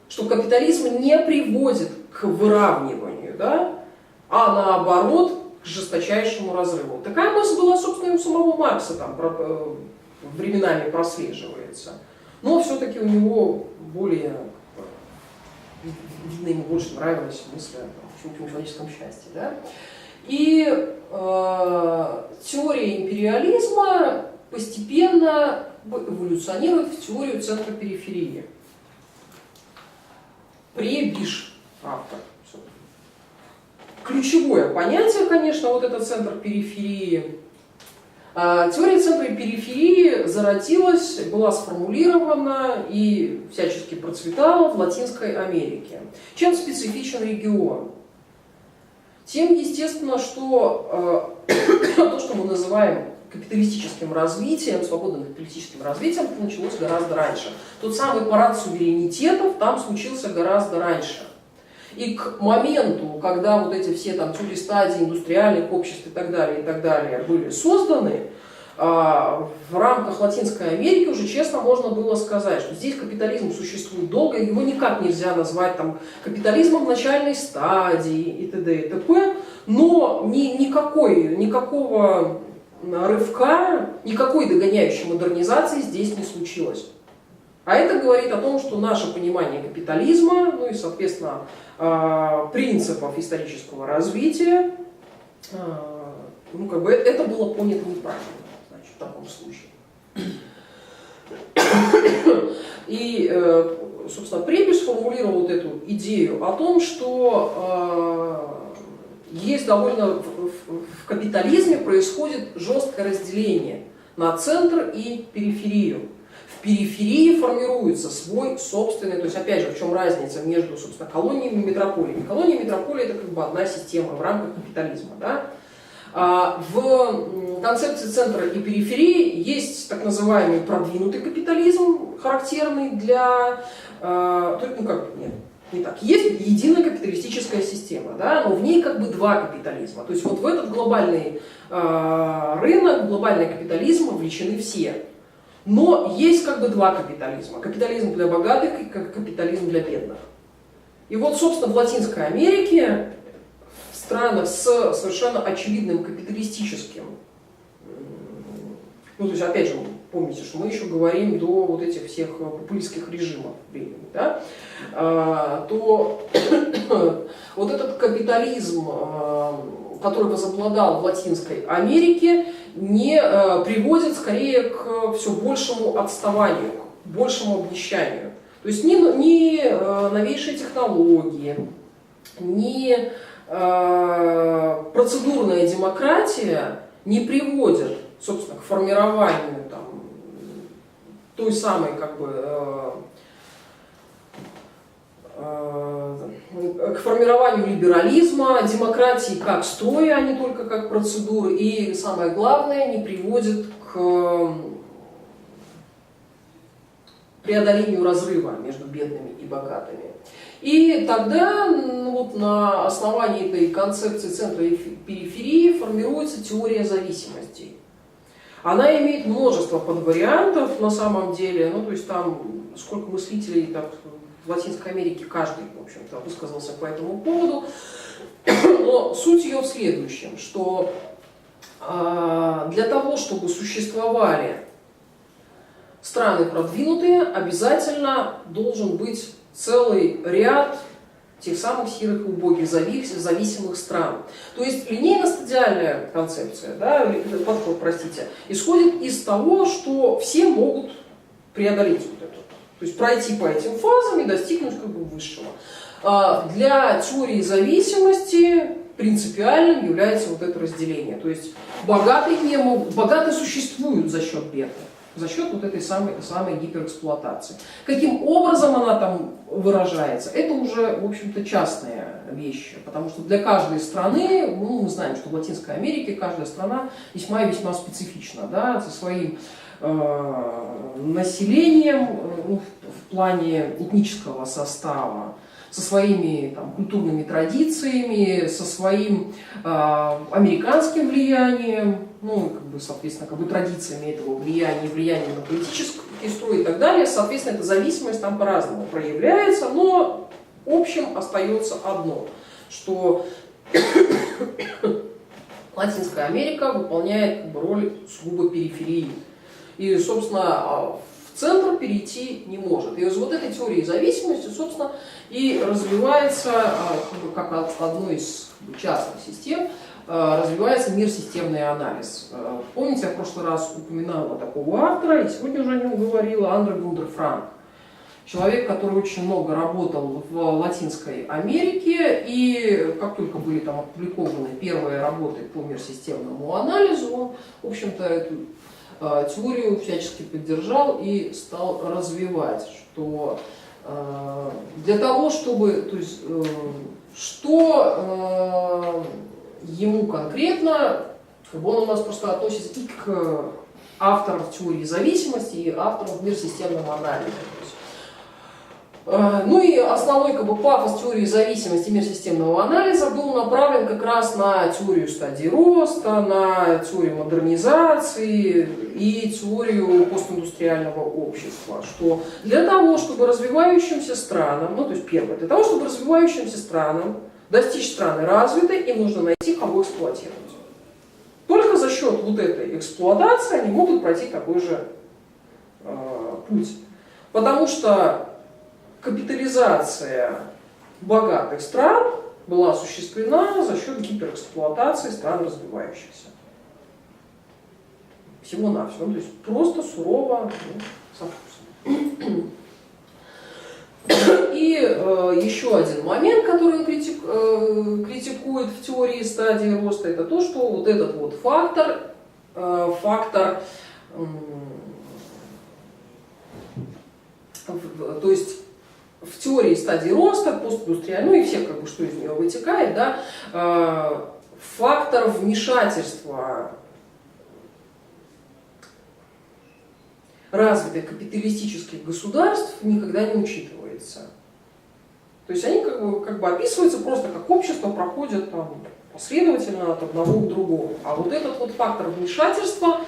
что капитализм не приводит к выравниванию, да, а наоборот к жесточайшему разрыву. Такая мысль была, собственно, и у самого Маркса там временами прослеживается, но все-таки у него более, видно, ему больше нравилась мысль о человеческом счастье. Да? И теория империализма постепенно эволюционирует в теорию центра-периферии. Пребиш автор. Ключевое понятие, конечно, вот это центр периферии. Теория центра и периферии зародилась, была сформулирована и всячески процветала в Латинской Америке. Чем специфичен регион? Тем, естественно, что то, что мы называем капиталистическим развитием, свободным капиталистическим развитием, началось гораздо раньше. Тот самый парад суверенитетов там случился гораздо раньше. И к моменту, когда вот эти все там теории стадий индустриальных обществ и так далее были созданы, в рамках Латинской Америки уже честно можно было сказать, что здесь капитализм существует долго, его никак нельзя назвать там капитализмом начальной стадии и т.д. и т.п. Но никакого рывка, никакой догоняющей модернизации здесь не случилось. А это говорит о том, что наше понимание капитализма, ну и, соответственно, принципов исторического развития, ну, как бы это было понято неправильно, значит, в таком случае. И, собственно, Препиш сформулировал вот эту идею о том, что есть довольно в капитализме происходит жесткое разделение на центр и периферию. В периферии формируется свой собственный, то есть опять же, в чем разница между, собственно, колониями и метрополиями. Колония и метрополия — это как бы одна система в рамках капитализма. Да? В концепции центра и периферии есть так называемый продвинутый капитализм, характерный для... Ну как, нет, не так. Есть единая капиталистическая система, да, но в ней как бы два капитализма. То есть вот в этот глобальный рынок, глобальный капитализм вовлечены все. Но есть как бы два капитализма. Капитализм для богатых и капитализм для бедных. И вот, собственно, в Латинской Америке, в странах с совершенно очевидным капиталистическим, ну то есть опять же, помните, что мы еще говорим до вот этих всех популистских режимов времени, да, то вот этот капитализм, который возобладал в Латинской Америке, не приводит скорее к все большему отставанию, к большему обнищанию. То есть ни новейшие технологии, ни процедурная демократия не приводят, собственно, к формированию там, той самой как бы к формированию либерализма, демократии как строя, а не только как процедуры, и самое главное, не приводит к преодолению разрыва между бедными и богатыми. И тогда вот, на основании этой концепции центра и периферии формируется теория зависимостей. Она имеет множество подвариантов на самом деле, ну то есть там сколько мыслителей так, в Латинской Америке, каждый, в общем-то, высказался по этому поводу. Но суть ее в следующем, что для того, чтобы существовали страны продвинутые, обязательно должен быть целый ряд тех самых серых и убогих зависимых стран. То есть линейно-стадиальная концепция, да, подход, простите, исходит из того, что все могут преодолеть вот это. То есть пройти по этим фазам и достигнуть как бы высшего. Для теории зависимости принципиальным является вот это разделение. То есть богатые существуют за счет бедных, за счет вот этой самой гиперэксплуатации. Каким образом она там выражается, это уже, в общем-то, частные вещи. Потому что для каждой страны, ну, мы знаем, что в Латинской Америке каждая страна весьма и весьма специфична, да, со своим населением в плане этнического состава, со своими там, культурными традициями, со своим американским влиянием, ну, как бы, соответственно, как бы традициями этого влияния на политический строй и так далее. Соответственно, эта зависимость там по-разному проявляется, но в общем остается одно, что Латинская Америка выполняет как бы, роль сугубо периферии. И, собственно, в центр перейти не может. И из вот этой теории зависимости, собственно, и развивается, как одной из частных систем, развивается мир-системный анализ. Помните, я в прошлый раз упоминала такого автора, и сегодня уже о нем говорила, Андре Гундер Франк. Человек, который очень много работал в Латинской Америке, и как только были там опубликованы первые работы по мир-системному анализу, он, в общем-то, эту теорию всячески поддержал и стал развивать, что для того, чтобы, то есть, что ему конкретно, он у нас просто относится и к авторам теории зависимости, и авторам мир-системного анализа. Ну и основной как бы пафос теории зависимости мирсистемного анализа был направлен как раз на теорию стадий роста, на теорию модернизации и теорию постиндустриального общества, что для того, чтобы развивающимся странам, ну то есть первое, для того, чтобы развивающимся странам достичь страны развитой, им нужно найти, кого эксплуатировать. Только за счет вот этой эксплуатации они могут пройти такой же путь. Потому что капитализация богатых стран была осуществлена за счет гиперэксплуатации стран развивающихся. Всего-навсего. То есть просто сурово, со вкусом. И еще один момент, который он критикует в теории стадии роста, это то, что вот этот вот фактор, то есть в теории стадии роста, постиндустриальной, ну и всех, как бы, что из нее вытекает, да, фактор вмешательства развитых капиталистических государств никогда не учитывается. То есть они как бы описываются просто как общество проходит там, последовательно от одного к другому. А вот этот вот фактор вмешательства,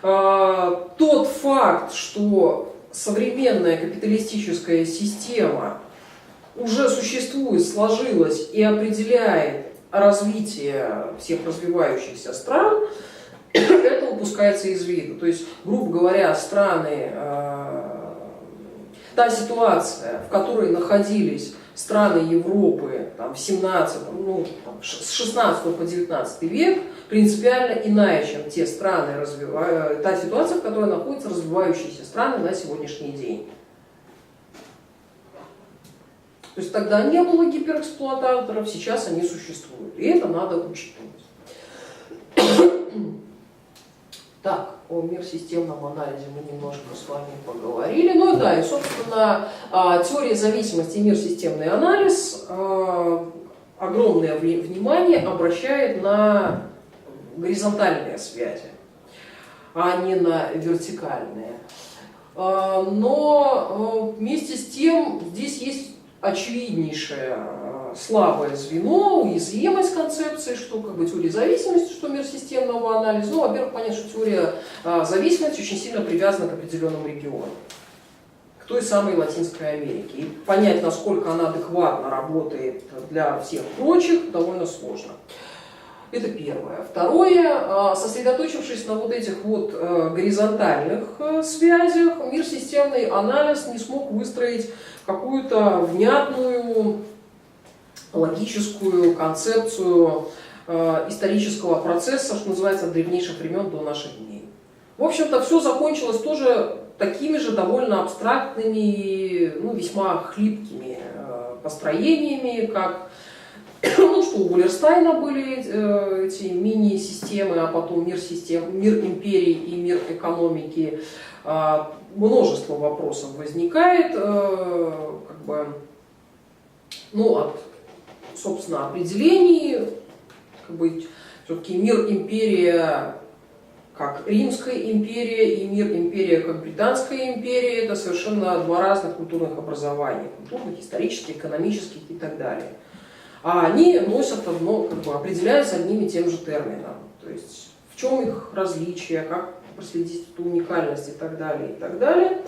тот факт, что современная капиталистическая система уже существует, сложилась и определяет развитие всех развивающихся стран, это упускается из виду. То есть, грубо говоря, страны, та ситуация, в которой находились страны Европы там, в 17, ну, там, с 16 по 19 век, принципиально иная, чем те страны, та ситуация, в которой находятся развивающиеся страны на сегодняшний день. То есть тогда не было гиперэксплуататоров, сейчас они существуют. И это надо учитывать. Так, о мирсистемном анализе мы немножко с вами поговорили. Ну да, и, собственно, теория зависимости и мирсистемный анализ огромное внимание обращает на горизонтальные связи, а не на вертикальные. Но вместе с тем здесь есть очевиднейшее слабое звено, уязвимость концепции, что как бы теория зависимости, что мир системного анализа. Ну, во-первых, понятно, что теория зависимости очень сильно привязана к определенным регионам, к той самой Латинской Америке. И понять, насколько она адекватно работает для всех прочих, довольно сложно. Это первое. Второе, сосредоточившись на вот этих вот горизонтальных связях, мир системный анализ не смог выстроить какую-то внятную логическую концепцию исторического процесса, что называется, от древнейших времен до наших дней. В общем-то, все закончилось тоже такими же довольно абстрактными, ну, весьма хлипкими построениями, как ну, что у Wallerstein были эти мини-системы, а потом мир империи и мир экономики. Множество вопросов возникает, как бы, ну, от, собственно, определений, как бы, все-таки мир империя как Римская империя и мир империя как Британская империя — это совершенно два разных культурных образования, культурных, исторических, экономических и так далее. А они носят одно, как бы, определяются одним и тем же термином. То есть в чем их различие, как проследить эту уникальность и так далее, и так далее.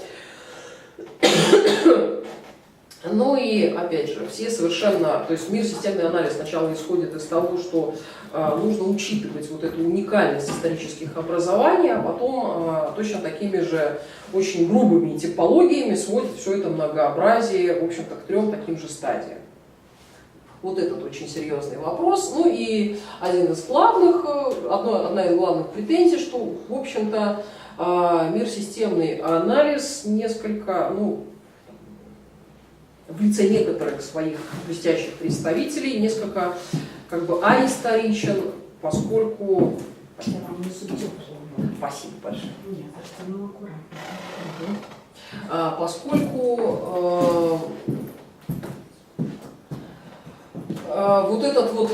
Ну и, опять же, все совершенно, то есть мир системный анализ сначала исходит из того, что нужно учитывать вот эту уникальность исторических образований, а потом точно такими же очень грубыми типологиями сводит все это многообразие, в общем-то, к трем таким же стадиям. Вот этот очень серьезный вопрос. Ну и один из главных, одна из главных претензий, что, в общем-то, мир системный анализ несколько, ну, в лице некоторых своих блестящих представителей несколько как бы аисторичен, поскольку... Спасибо большое. Нет, ну аккуратно. Поскольку вот этот вот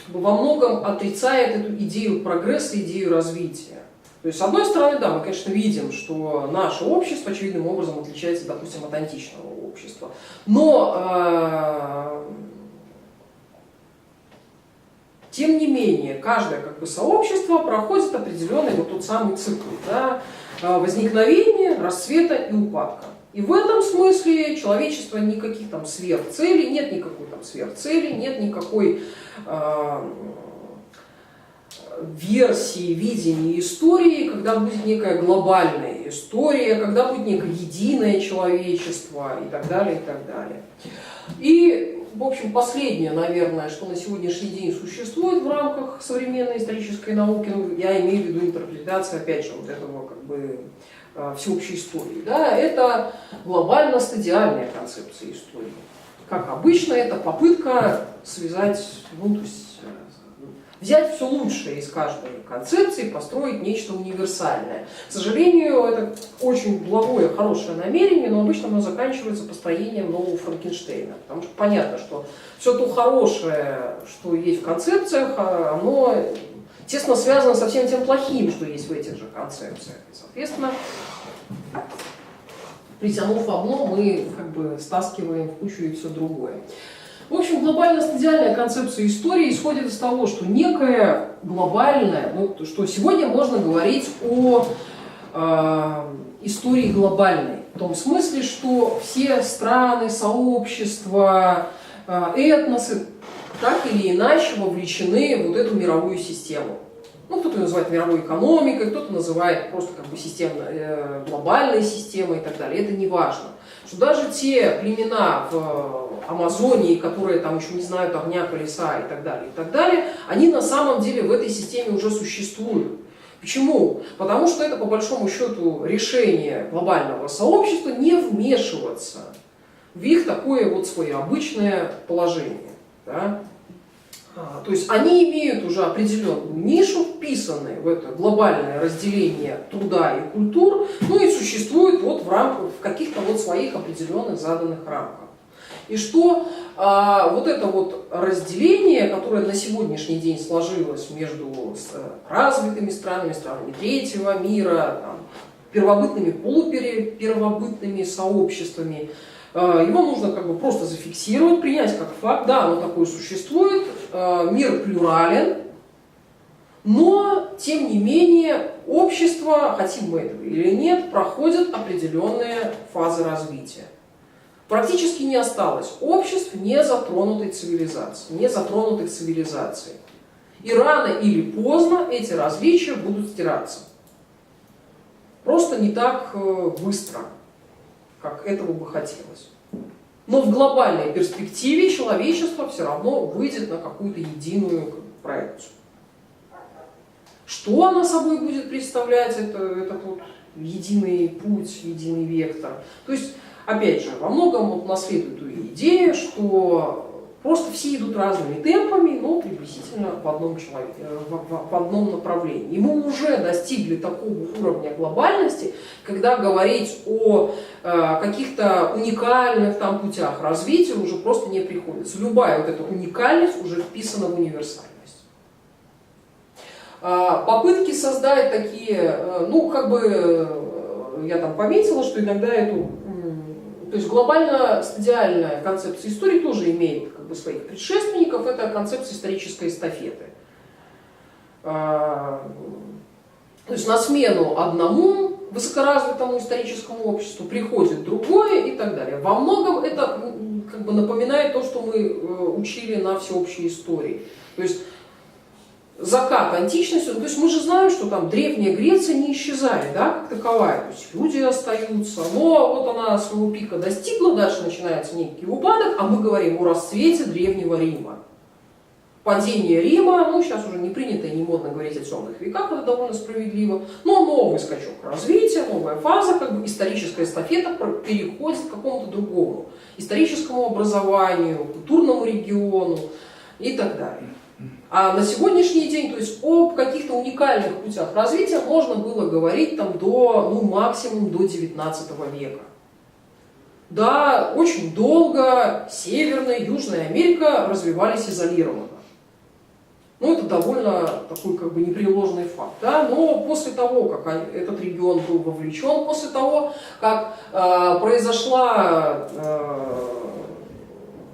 во многом отрицает эту идею прогресса, идею развития. То есть, с одной стороны, да, мы, конечно, видим, что наше общество очевидным образом отличается, допустим, от античного общества. Но, тем не менее, каждое как бы сообщество проходит определенный вот тот самый цикл, да, возникновения, расцвета и упадка. И в этом смысле человечество никаких там сверхцелей, нет никакой там сверхцели, нет никакой версии, видения истории, когда будет некая глобальная история, когда будет некое единое человечество и так далее, и так далее. И, в общем, последнее, наверное, что на сегодняшний день существует в рамках современной исторической науки, ну, я имею в виду интерпретацию, опять же, вот этого как бы всеобщей истории, да, это глобально-стадиальная концепция истории. Как обычно, это попытка связать, ну, то есть взять все лучшее из каждой концепции и построить нечто универсальное. К сожалению, это очень благое, хорошее намерение, но обычно оно заканчивается построением нового Франкенштейна. Потому что понятно, что все то хорошее, что есть в концепциях, оно тесно связано со всем тем плохим, что есть в этих же концепциях. И, соответственно, притянув одно, мы как бы стаскиваем в кучу и все другое. В общем, глобально-стадиальная концепция истории исходит из того, что некая глобальная, ну, что сегодня можно говорить о истории глобальной, в том смысле, что все страны, сообщества, этносы так или иначе вовлечены в вот эту мировую систему. Ну, кто-то называет мировой экономикой, кто-то называет просто как бы глобальной системой и так далее. Это не важно. Что даже те племена в Амазонии, которые там еще не знают огня, колеса и так далее, они на самом деле в этой системе уже существуют. Почему? Потому что это, по большому счету, решение глобального сообщества не вмешиваться в их такое вот свое обычное положение. Да? То есть они имеют уже определенную нишу, вписанные в это глобальное разделение труда и культур, ну и существуют вот в каких-то вот своих определенных заданных рамках. И что вот это вот разделение, которое на сегодняшний день сложилось между развитыми странами, странами третьего мира, там, первобытными, полупервобытными сообществами, его нужно как бы просто зафиксировать, принять как факт, да, оно такое существует, мир плюрален, но, тем не менее, общество, хотим мы этого или нет, проходит определенные фазы развития. Практически не осталось обществ, не затронутых цивилизацией. И рано или поздно эти различия будут стираться. Просто не так быстро, как этого бы хотелось. Но в глобальной перспективе человечество все равно выйдет на какую-то единую проекцию. Что она собой будет представлять, этот вот единый путь, единый вектор. То есть, опять же, во многом вот наследует ту идею, что просто все идут разными темпами, но приблизительно в одном направлении. И мы уже достигли такого уровня глобальности, когда говорить о каких-то уникальных там путях развития уже просто не приходится. Любая вот эта уникальность уже вписана в универсальность. Попытки создать такие, ну как бы я там пометила, что иногда то есть глобально-стадиальная концепция истории тоже имеет как бы своих предшественников, это концепция исторической эстафеты. То есть на смену одному высокоразвитому историческому обществу приходит другое и так далее. Во многом это как бы напоминает то, что мы учили на всеобщей истории. То есть закат античности, то есть мы же знаем, что там Древняя Греция не исчезает, да, как таковая, то есть люди остаются, но вот она своего пика достигла, дальше начинается некий упадок, а мы говорим о расцвете Древнего Рима. Падение Рима, ну сейчас уже не принято и не модно говорить о темных веках, это довольно справедливо, но новый скачок развития, новая фаза, как бы историческая эстафета переходит к какому-то другому историческому образованию, культурному региону и так далее. А на сегодняшний день, то есть об каких-то уникальных путях развития можно было говорить там максимум до 19 века. Да, очень долго Северная и Южная Америка развивались изолированно. Ну, это довольно такой как бы непреложный факт. Да? Но после того, как этот регион был вовлечен, после того, как произошла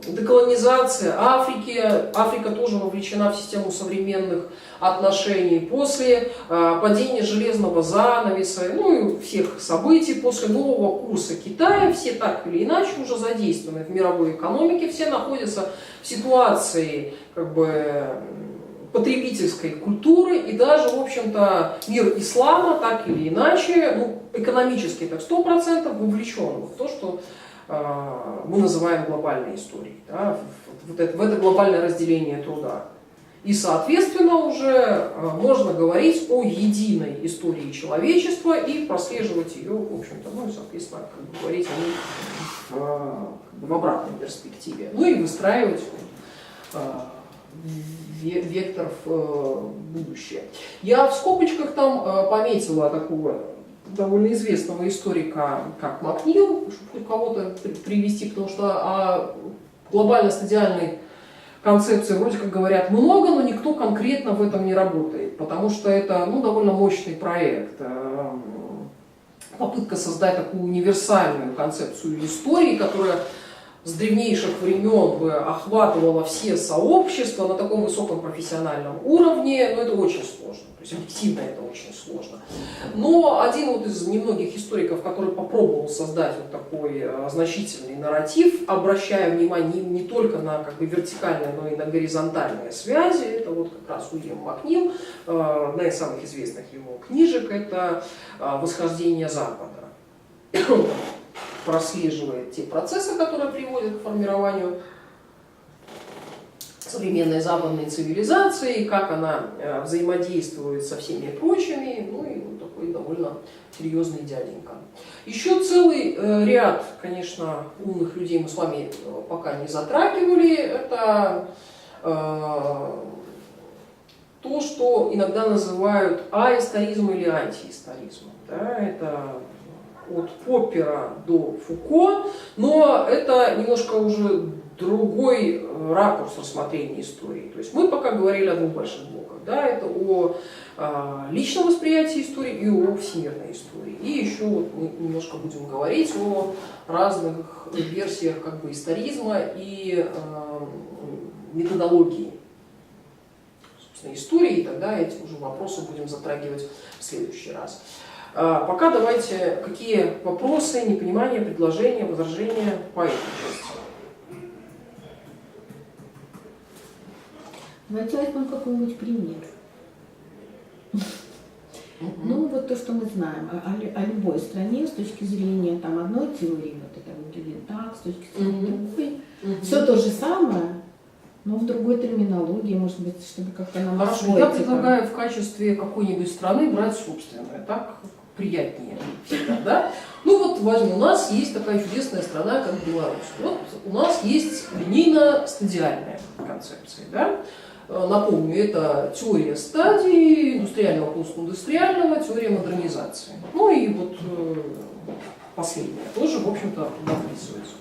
деколонизация Африки, Африка тоже вовлечена в систему современных отношений, после падения железного занавеса, ну и всех событий, после нового курса Китая, все так или иначе уже задействованы в мировой экономике, все находятся в ситуации как бы потребительской культуры, и даже, в общем-то, мир ислама так или иначе, ну, экономически так 100% вовлечен в то, что мы называем глобальной историей, да, в это глобальное разделение труда. И, соответственно, уже можно говорить о единой истории человечества и прослеживать ее, в общем-то, ну и, соответственно, как бы говорить о ней в обратной перспективе. Ну и выстраивать вектор в будущее. Я в скобочках там пометила такого довольно известного историка, как Макнил, чтобы хоть кого-то привести, потому что о глобально-стадиальной концепции вроде как говорят много, но никто конкретно в этом не работает, потому что это довольно мощный проект. Попытка создать такую универсальную концепцию истории, которая с древнейших времен бы охватывала все сообщества на таком высоком профессиональном уровне, но это очень сложно, то есть объективно это очень сложно. Но один вот из немногих историков, который попробовал создать вот такой значительный нарратив, обращая внимание не только на как бы вертикальные, но и на горизонтальные связи, это вот как раз Уильям Макнил, одна из самых известных его книжек, это «Восхождение Запада». Прослеживает те процессы, которые приводят к формированию современной западной цивилизации, как она взаимодействует со всеми прочими, ну и вот такой довольно серьезный дяденька. Еще целый ряд, конечно, умных людей мы с вами пока не затрагивали, это то, что иногда называют аисторизмом или антиисторизмом. Да, это от Поппера до Фуко, но это немножко уже другой ракурс рассмотрения истории. То есть мы пока говорили о двух больших блоках. Да, это о личном восприятии истории и о всемирной истории. И еще вот мы немножко будем говорить о разных версиях как бы историзма и методологии истории, и тогда эти уже вопросы будем затрагивать в следующий раз. Пока давайте, какие вопросы, непонимания, предложения, возражения по этой части. Давайте возьмем какой-нибудь пример. Ну, вот то, что мы знаем о любой стране с точки зрения там, одной теории, вот это выглядит так, с точки зрения другой. Все то же самое, но в другой терминологии, может быть, чтобы как-то нам освоить. Я предлагаю в качестве какой-нибудь страны брать собственное, так приятнее всегда, да? Ну вот возьмем, у нас есть такая чудесная страна, как Беларусь. Вот у нас есть линейно-стадиальная концепция, да? Напомню, это теория стадий, индустриального, постиндустриального, теория модернизации. Ну и вот последняя тоже, в общем-то, туда вписывается.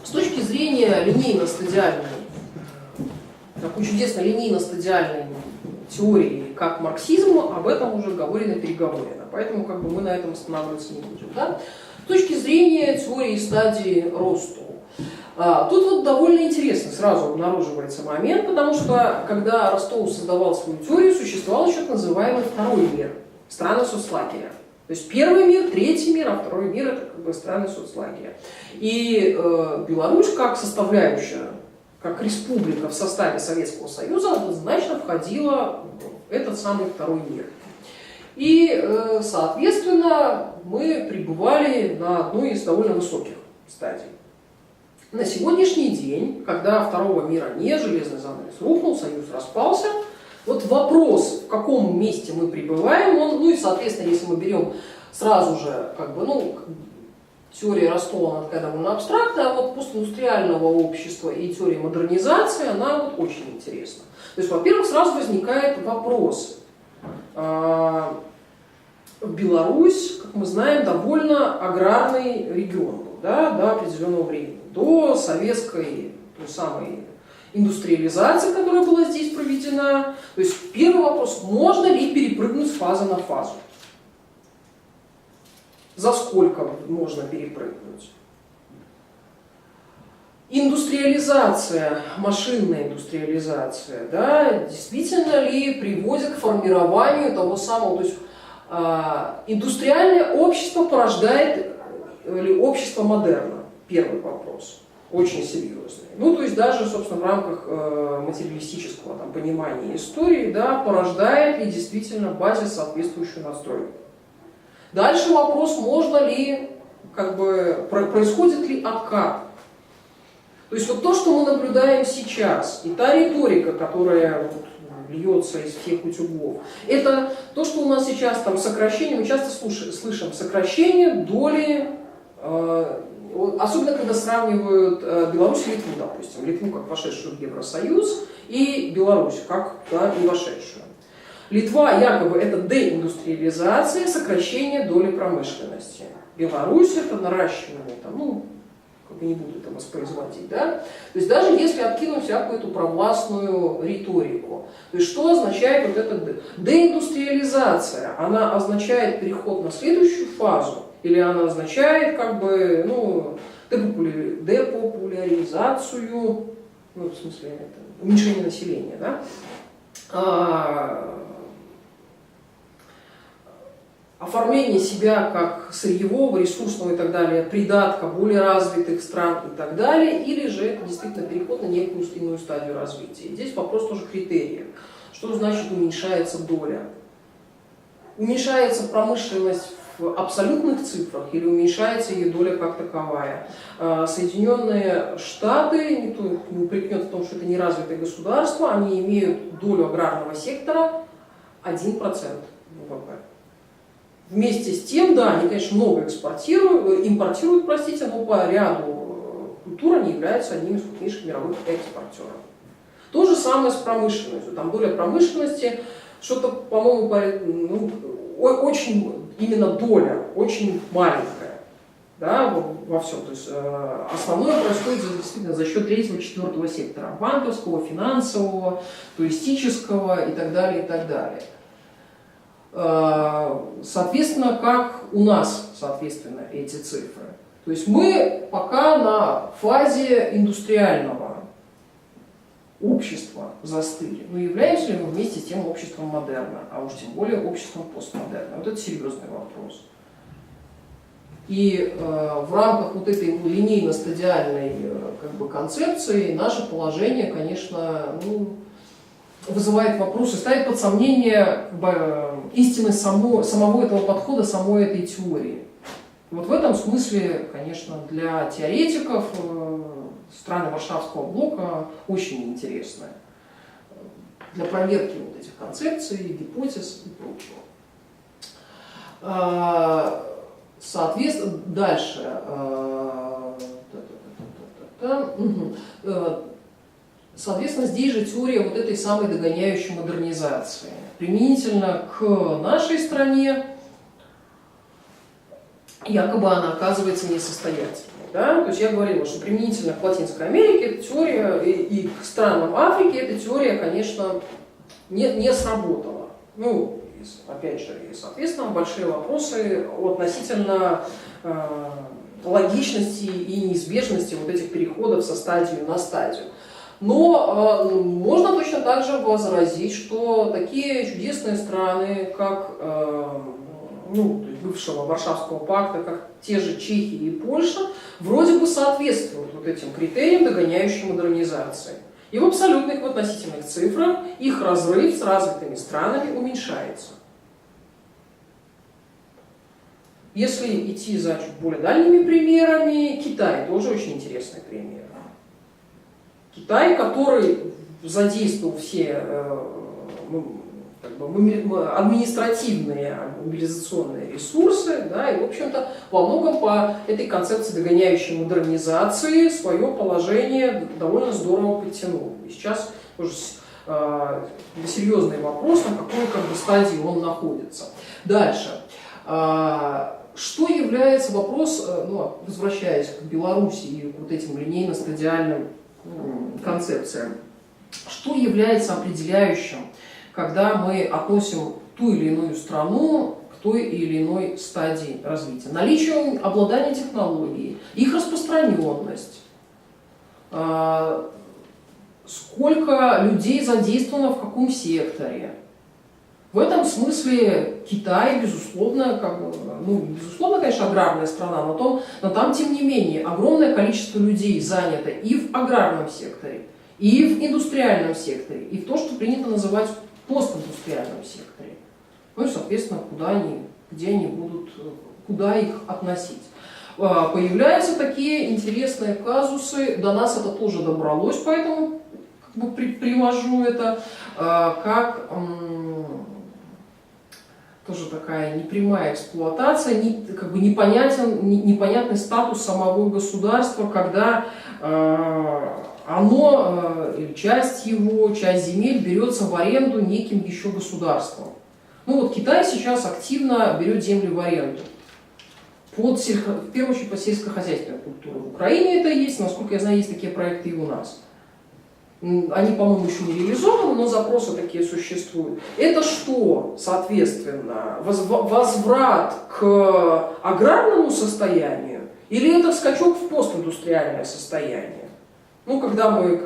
С точки зрения линейно-стадиальной, такой чудесной линейно-стадиальной теории, как марксизм, об этом уже говорено-переговорено. Поэтому как бы мы на этом останавливаться не будем. Да? С точки зрения теории стадии Ростова. Тут вот довольно интересно сразу обнаруживается момент, потому что когда Ростов создавал свою теорию, существовал еще так называемый второй мир, страны соцлагеря. То есть первый мир, третий мир, а второй мир это как бы страны соцлагеря. И Беларусь как составляющая, как республика в составе Советского Союза однозначно входила в этот самый второй мир. И, соответственно, мы пребывали на одной из довольно высоких стадий. На сегодняшний день, когда второго мира нет, железный занавес рухнул, Союз распался, вот вопрос, в каком месте мы пребываем, он, ну и, соответственно, если мы берем сразу же, как бы, теория Ростова, она такая довольно абстрактная, а вот постиндустриального общества и теория модернизации, она вот очень интересна. То есть, во-первых, сразу возникает вопрос. Беларусь, как мы знаем, довольно аграрный регион был, да, до определенного времени, до советской, той самой индустриализация, которая была здесь проведена. То есть первый вопрос, можно ли перепрыгнуть с фазы на фазу? За сколько можно перепрыгнуть? Индустриализация, машинная индустриализация, да, действительно ли приводит к формированию того самого, то есть индустриальное общество порождает ли общество модерна? Первый вопрос, очень серьезный. Ну, то есть даже, собственно, в рамках материалистического там, понимания истории, да, порождает ли действительно базис соответствующую настройку. Дальше вопрос, можно ли, как бы, происходит ли откат. То есть вот то, что мы наблюдаем сейчас, и та риторика, которая вот льется из всех утюгов, это то, что у нас сейчас там сокращение, мы часто слышим сокращение доли, особенно когда сравнивают Беларусь и Литву, допустим, Литву как вошедшую в Евросоюз и Беларусь как не вошедшую. Литва якобы это деиндустриализация, сокращение доли промышленности. Беларусь это наращивание, там, ну, не буду это воспроизводить, да? То есть даже если откинуть всякую эту провластную риторику, то есть что означает вот эта деиндустриализация? Она означает переход на следующую фазу или она означает как бы, ну, депопуляризацию, ну, в смысле это, уменьшение населения, да? Оформление себя как сырьевого, ресурсного и так далее, придатка более развитых стран и так далее, или же это действительно переход на некую иную стадию развития. И здесь вопрос тоже критериев. Что значит уменьшается доля? Уменьшается промышленность в абсолютных цифрах или уменьшается ее доля как таковая? Соединенные Штаты, никто не упрекнет в том, что это неразвитое государство, они имеют долю аграрного сектора 1% ВВП. Вместе с тем, да, они, конечно, много импортируют, простите, но по ряду культур они являются одним из крупнейших мировых экспортеров. То же самое с промышленностью. Там доля промышленности, что-то, по-моему, ну, очень, именно доля, очень маленькая, да, во всем. То есть основное происходит действительно за счет третьего, четвертого сектора, банковского, финансового, туристического и так далее, и так далее. Соответственно, как у нас, соответственно, эти цифры. То есть мы пока на фазе индустриального общества застыли. Но являемся ли мы вместе с тем обществом модерна, а уж тем более обществом постмодерна? Вот это серьезный вопрос. И в рамках вот этой линейно-стадиальной как бы, концепции наше положение, конечно, ну, вызывает вопросы, ставит под сомнение как бы, истины самого этого подхода, самой этой теории. Вот в этом смысле, конечно, для теоретиков страны Варшавского блока очень интересная для проверки вот этих концепций, гипотез и прочего. Соответственно, дальше. Соответственно, здесь же теория вот этой самой догоняющей модернизации. Применительно к нашей стране, якобы она оказывается несостоятельной. Да? То есть я говорила, что применительно к Латинской Америке эта теория и к странам Африки эта теория, конечно, не сработала. Ну, опять же, и, соответственно, большие вопросы относительно логичности и неизбежности вот этих переходов со стадии на стадию. Но можно точно так же возразить, что такие чудесные страны, как ну, бывшего Варшавского пакта, как те же Чехия и Польша, вроде бы соответствуют вот этим критериям догоняющей модернизации. И в абсолютных, в относительных цифрах их разрыв с развитыми странами уменьшается. Если идти за чуть более дальними примерами, Китай тоже очень интересный пример. Китай, который задействовал все как бы, административные мобилизационные ресурсы, да, и, в общем-то, во многом по этой концепции догоняющей модернизации свое положение довольно здорово подтянул. И сейчас уже серьезный вопрос, на какой как бы, стадии он находится. Дальше. Что является вопрос, ну, возвращаясь к Беларуси и к вот этим линейно-стадиальным концепция. Что является определяющим, когда мы относим ту или иную страну к той или иной стадии развития? Наличие обладания технологией, их распространенность, сколько людей задействовано в каком секторе. В этом смысле Китай, безусловно, конечно, аграрная страна, но там, тем не менее, огромное количество людей занято и в аграрном секторе, и в индустриальном секторе, и в то, что принято называть постиндустриальном секторе. Ну и, соответственно, где они будут, куда их относить. Появляются такие интересные казусы, до нас это тоже добралось, поэтому привожу это как тоже такая непрямая эксплуатация, непонятный статус самого государства, когда оно, или часть его, часть земель берется в аренду неким еще государством. Ну вот Китай сейчас активно берет земли в аренду. В первую очередь, под сельскохозяйственную культуру. В Украине это есть, насколько я знаю, есть такие проекты и у нас. Они, по-моему, еще не реализованы, но запросы такие существуют. Это что, соответственно, возврат к аграрному состоянию или это скачок в постиндустриальное состояние? Ну, когда мы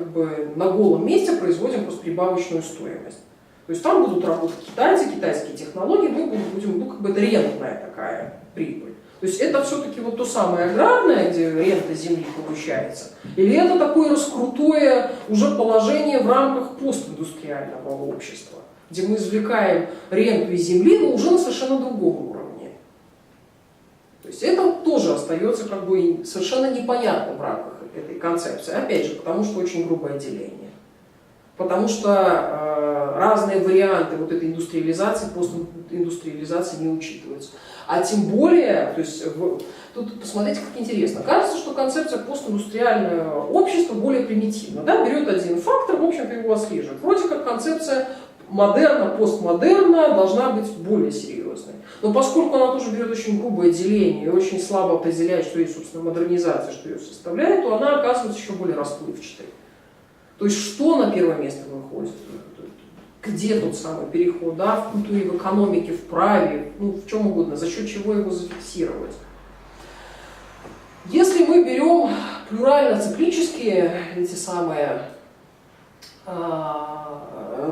на голом месте производим просто прибавочную стоимость. То есть там будут работать китайцы, китайские технологии, мы будем, это рентная такая прибыль. То есть это все-таки вот то самое аграрное, где рента земли получается, или это такое раскрутое уже положение в рамках постиндустриального общества, где мы извлекаем ренту из земли, но уже на совершенно другом уровне. То есть это тоже остается совершенно непонятным в рамках этой концепции. Опять же, потому что очень грубое деление. Потому что разные варианты вот этой индустриализации, постиндустриализации не учитываются. А тем более, то есть, тут посмотрите, как интересно. Кажется, что концепция постиндустриального общества более примитивна. Да? Берет один фактор, в общем-то его отслеживает. Вроде как концепция модерна, постмодерна должна быть более серьезной. Но поскольку она тоже берет очень грубое деление и очень слабо определяет, что есть, собственно, модернизация, что ее составляет, то она оказывается еще более расплывчатой. То есть что на первое место выходит? Где тот самый переход, да, в культуре, в экономике, в праве, в чем угодно, за счет чего его зафиксировать? Если мы берем плюрально-циклические эти самые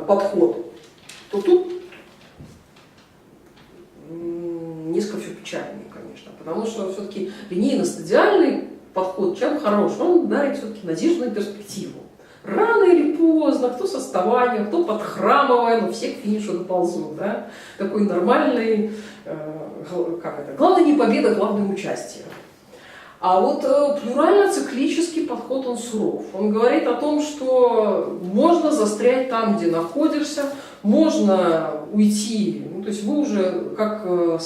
подход, то тут несколько все печальнее, конечно, потому что все-таки линейно-стадиальный подход чем хорош? Он дарит все-таки надежную перспективу. Рано или поздно, кто с отставанием, кто подхрамывая, но все к финишу доползут. Да? Такой нормальный, главное не победа, главное участие. А вот плюрально-циклический подход, он суров. Он говорит о том, что можно застрять там, где находишься, можно уйти, то есть вы уже как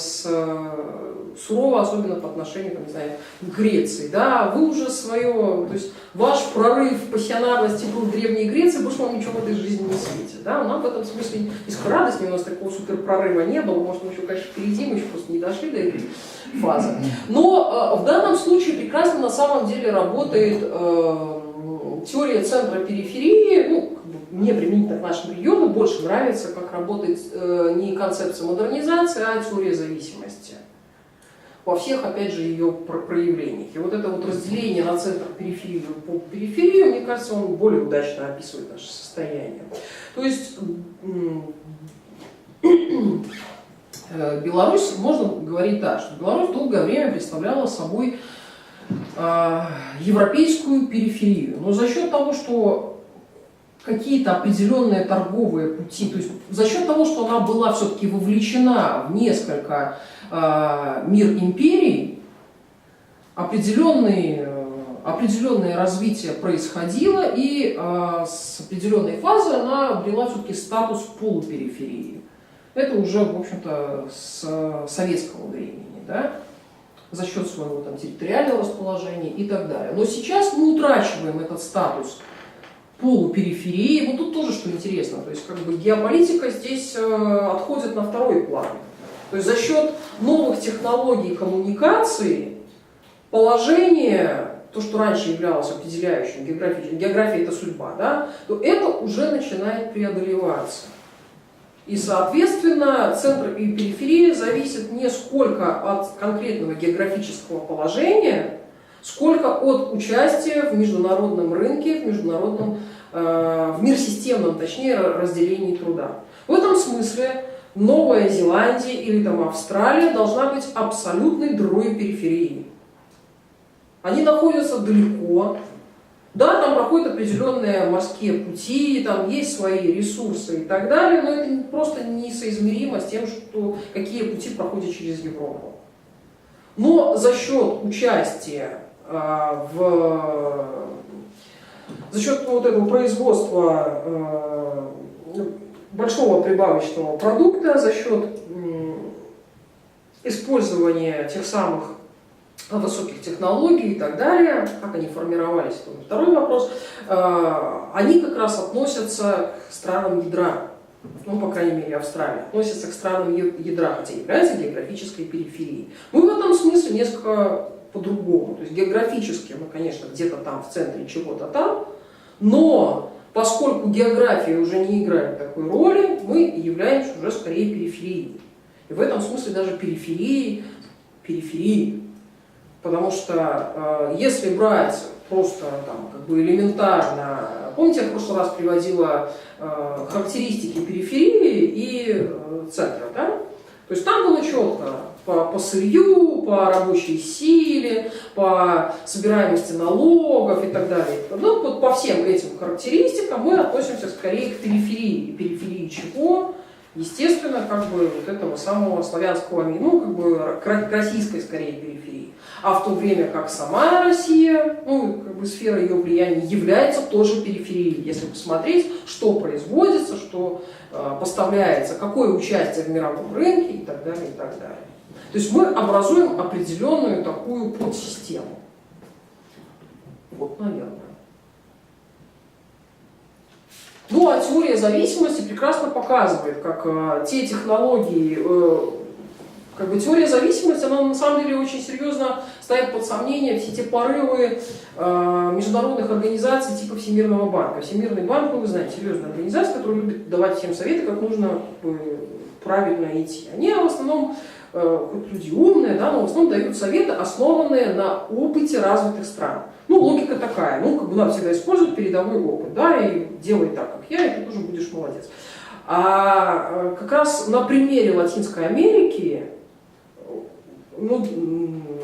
сурово, особенно по отношению, к Греции, да, вы уже свое, то есть ваш прорыв пассионарности был в Древней Греции, больше вам ничего в этой жизни не светит, да, нам в этом смысле несколько радости, у нас такого суперпрорыва не было, может, мы еще, конечно, впереди, мы еще просто не дошли до этой фазы, но в данном случае прекрасно на самом деле работает теория центра-периферии, мне применительно к нашему региону больше нравится, как работает не концепция модернизации, а теория зависимости. Во всех, опять же, ее проявлениях. И вот это вот разделение на центр-периферию по периферию, мне кажется, он более удачно описывает наше состояние. То есть Беларусь, можно говорить так, что Беларусь долгое время представляла собой европейскую периферию. Но за счет того, что какие-то определенные торговые пути, то есть за счет того, что она была все-таки вовлечена в несколько мир империй, определенное развитие происходило, и с определенной фазы она обрела все-таки статус полупериферии. Это уже, в общем-то, с советского времени, да? За счет своего территориального расположения и так далее. Но сейчас мы утрачиваем этот статус полупериферии. Вот тут тоже что интересно, то есть геополитика здесь отходит на второй план. То есть за счет новых технологий коммуникации положение, то, что раньше являлось определяющим географией, география это судьба, да, то это уже начинает преодолеваться. И, соответственно, центр и периферия зависят не сколько от конкретного географического положения, сколько от участия в международном рынке, в мирсистемном, точнее, разделении труда. В этом смысле Новая Зеландия или там Австралия должна быть абсолютной другой периферией. Они находятся далеко. Да, там проходят определенные морские пути, там есть свои ресурсы и так далее, но это просто несоизмеримо с тем, что, какие пути проходят через Европу. Но за счет участия за счет вот этого производства большого прибавочного продукта, за счет использования тех самых высоких технологий и так далее, как они формировались, это второй вопрос, они как раз относятся к странам ядра, ну, по крайней мере, Австралия, относятся к странам ядра, хотя является географической периферией. Мы в этом смысле несколько по-другому. То есть географически мы, конечно, где-то там в центре чего-то там, но поскольку география уже не играет такой роли, мы являемся уже скорее периферией. И в этом смысле даже периферией. Потому что если брать просто там, как бы элементарно, помните, я в прошлый раз приводила характеристики периферии и центра, да? То есть там было четко по сырью, по рабочей силе, по собираемости налогов и так далее. Ну, вот по всем этим характеристикам мы относимся скорее к периферии. Периферии чего? Естественно, как бы вот этого самого славянского, ну, как бы к российской скорее периферии. А в то время как сама Россия, ну, как бы сфера ее влияния является тоже периферией. Если посмотреть, что производится, что поставляется, какое участие в мировом рынке и так далее, и так далее. То есть мы образуем определенную такую подсистему. Вот, наверное. Ну, а теория зависимости прекрасно показывает, как те технологии, как бы теория зависимости, она на самом деле очень серьезно ставит под сомнение все те порывы международных организаций типа Всемирного банка. Всемирный банк, ну, вы знаете, серьезная организация, которая любит давать всем советы, как нужно правильно идти. Они в основном, хоть люди умные, да, но в основном дают советы, основанные на опыте развитых стран. Ну, логика такая, ну, как бы надо всегда использовать передовой опыт, да, и делай так, как я, и ты тоже будешь молодец. А как раз на примере Латинской Америки, ну,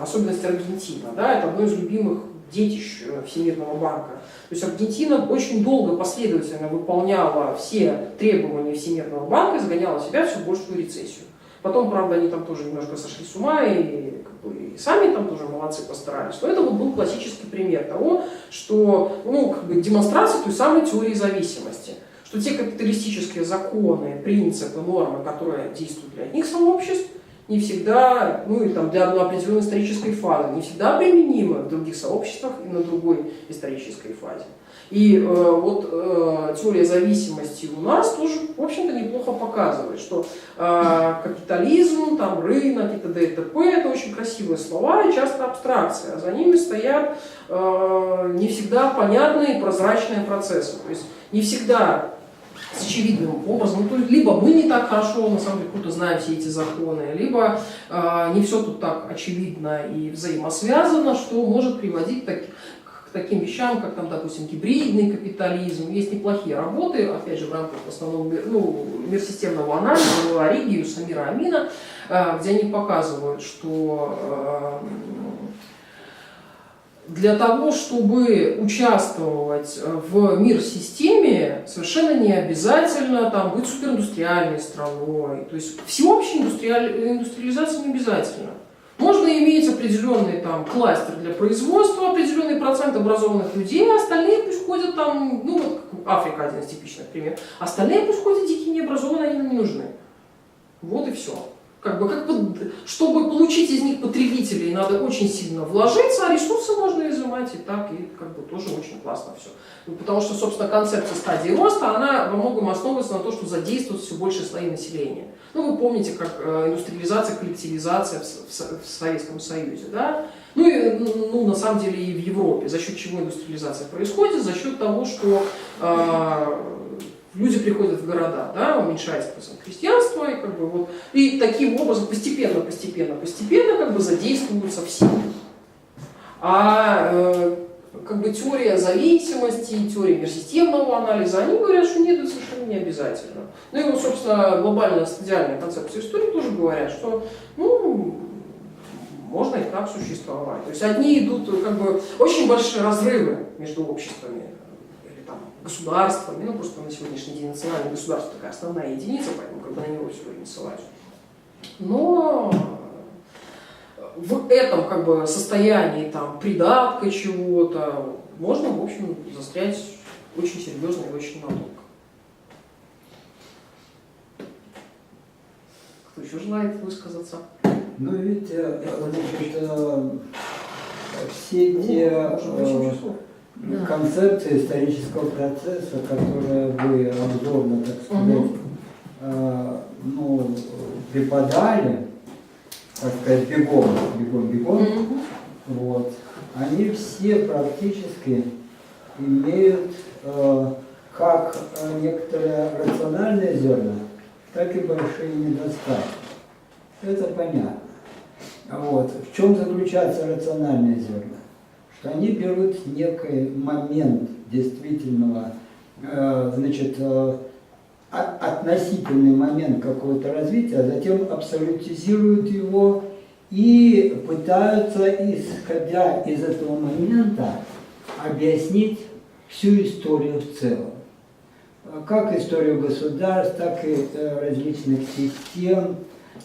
особенность Аргентина, да, это одно из любимых детищ Всемирного банка. То есть Аргентина очень долго последовательно выполняла все требования Всемирного банка и загоняла себя в все большую рецессию. Потом, правда, они там тоже немножко сошли с ума и, как бы, и сами там тоже молодцы постарались. Но это вот был классический пример того, что, ну, как бы демонстрация той самой теории зависимости. Что те капиталистические законы, принципы, нормы, которые действуют для одних сообществ, не всегда, ну и там для одной определенной исторической фазы, не всегда применимы в других сообществах и на другой исторической фазе. И теория зависимости у нас тоже, в общем-то, неплохо показывает, что капитализм, там, рынок и т.д. и т.п. это очень красивые слова и часто абстракция, а за ними стоят не всегда понятные и прозрачные процессы. То есть не всегда с очевидным образом, ну, либо мы не так хорошо, на самом деле, круто знаем все эти законы, либо не все тут так очевидно и взаимосвязано, что может приводить к таким вещам, как, там, допустим, гибридный капитализм. Есть неплохие работы, опять же, в рамках основного мирсистемного анализа Оригию, Самира Амина, где они показывают, что для того, чтобы участвовать в мир-системе, совершенно не обязательно там, быть супериндустриальной страной. То есть всеобщей индустриализации не обязательно. Можно иметь определенный там, кластер для производства, определенный процент образованных людей, а остальные пусть ходят там, ну вот Африка один из типичных примеров, остальные пусть ходят дикие, необразованные, они нам не нужны. Вот и все. Чтобы получить из них потребителей, надо очень сильно вложиться, а ресурсы можно изымать и так, и тоже очень классно все. Потому что, собственно, концепция стадии роста, она во многом основывается на том, что задействуют все больше слои населения. Ну, вы помните, как индустриализация, коллективизация в Советском Союзе, да? Ну и ну, на самом деле и в Европе. За счет чего индустриализация происходит? За счет того, что люди приходят в города, да, уменьшается крестьянство, и, как бы, вот, и таким образом постепенно как бы задействуются все. А как бы теория зависимости, теория межсистемного анализа, они говорят, что нет, это совершенно не обязательно. Ну и вот, собственно, глобальная стадиальная концепция истории тоже говорят, что ну, можно и так существовать. То есть одни идут, как бы, очень большие разрывы между обществами или там государствами, ну просто на сегодняшний день национальное государство такая основная единица, поэтому как бы на него все время ссылаюсь. Но в этом как бы состоянии там придатка чего-то можно, в общем, застрять очень серьезно и очень надолго. Кто еще желает высказаться? Ну ведь значит, все те концепции исторического процесса, которые вы обзорно, так сказать, ну, преподали, так сказать, бегом, вот, они все практически имеют как некоторые рациональные зерна, так и большие недостатки. Это понятно. Вот. В чем заключаются рациональные зерна? Что они берут некий момент действительного, значит, относительный момент какого-то развития, а затем абсолютизируют его и пытаются, исходя из этого момента, объяснить всю историю в целом. Как историю государств, так и различных систем,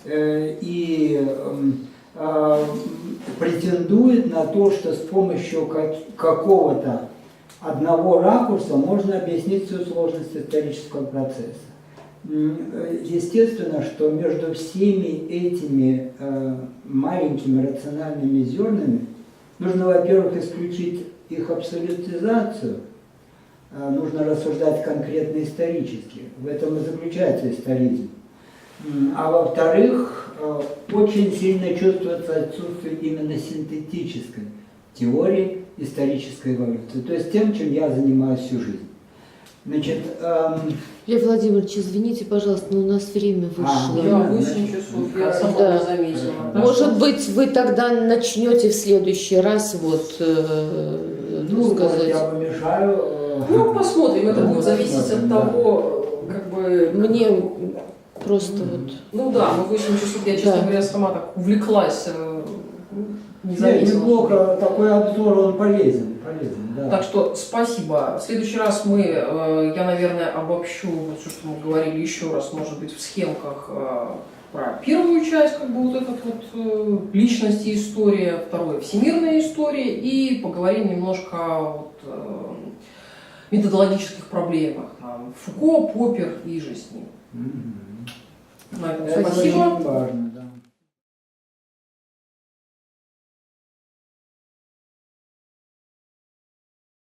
и претендует на то, что с помощью какого-то одного ракурса можно объяснить всю сложность исторического процесса. Естественно, что между всеми этими маленькими рациональными зернами нужно, во-первых, исключить их абсолютизацию, нужно рассуждать конкретно исторически. В этом и заключается историзм. А во-вторых, очень сильно чувствуется отсутствие именно синтетической теории исторической эволюции, то есть тем, чем я занимаюсь всю жизнь. Значит, Лев Владимирович, извините, пожалуйста, но у нас время вышло. Да, 8 часов, я сама Да. не заметила. Может быть, вы тогда начнете в следующий раз ну, сказать. я помешаю. Ну, посмотрим, это будет зависеть от того, как бы... Мне просто вот... Ну да, мы 8 часов, я, честно Да. говоря, сама так увлеклась, не Нет, заметила. неплохо, такой обзор, он полезен, да. Так что спасибо. В следующий раз я, наверное, обобщу вот все, что мы говорили еще раз, может быть, в схемках про первую часть, как бы вот этот вот личность и история, второе всемирная история, и поговорим немножко о методологических проблемах. Там, Фуко, Поппер и же с ним. На этом Это спасибо. очень важно, да.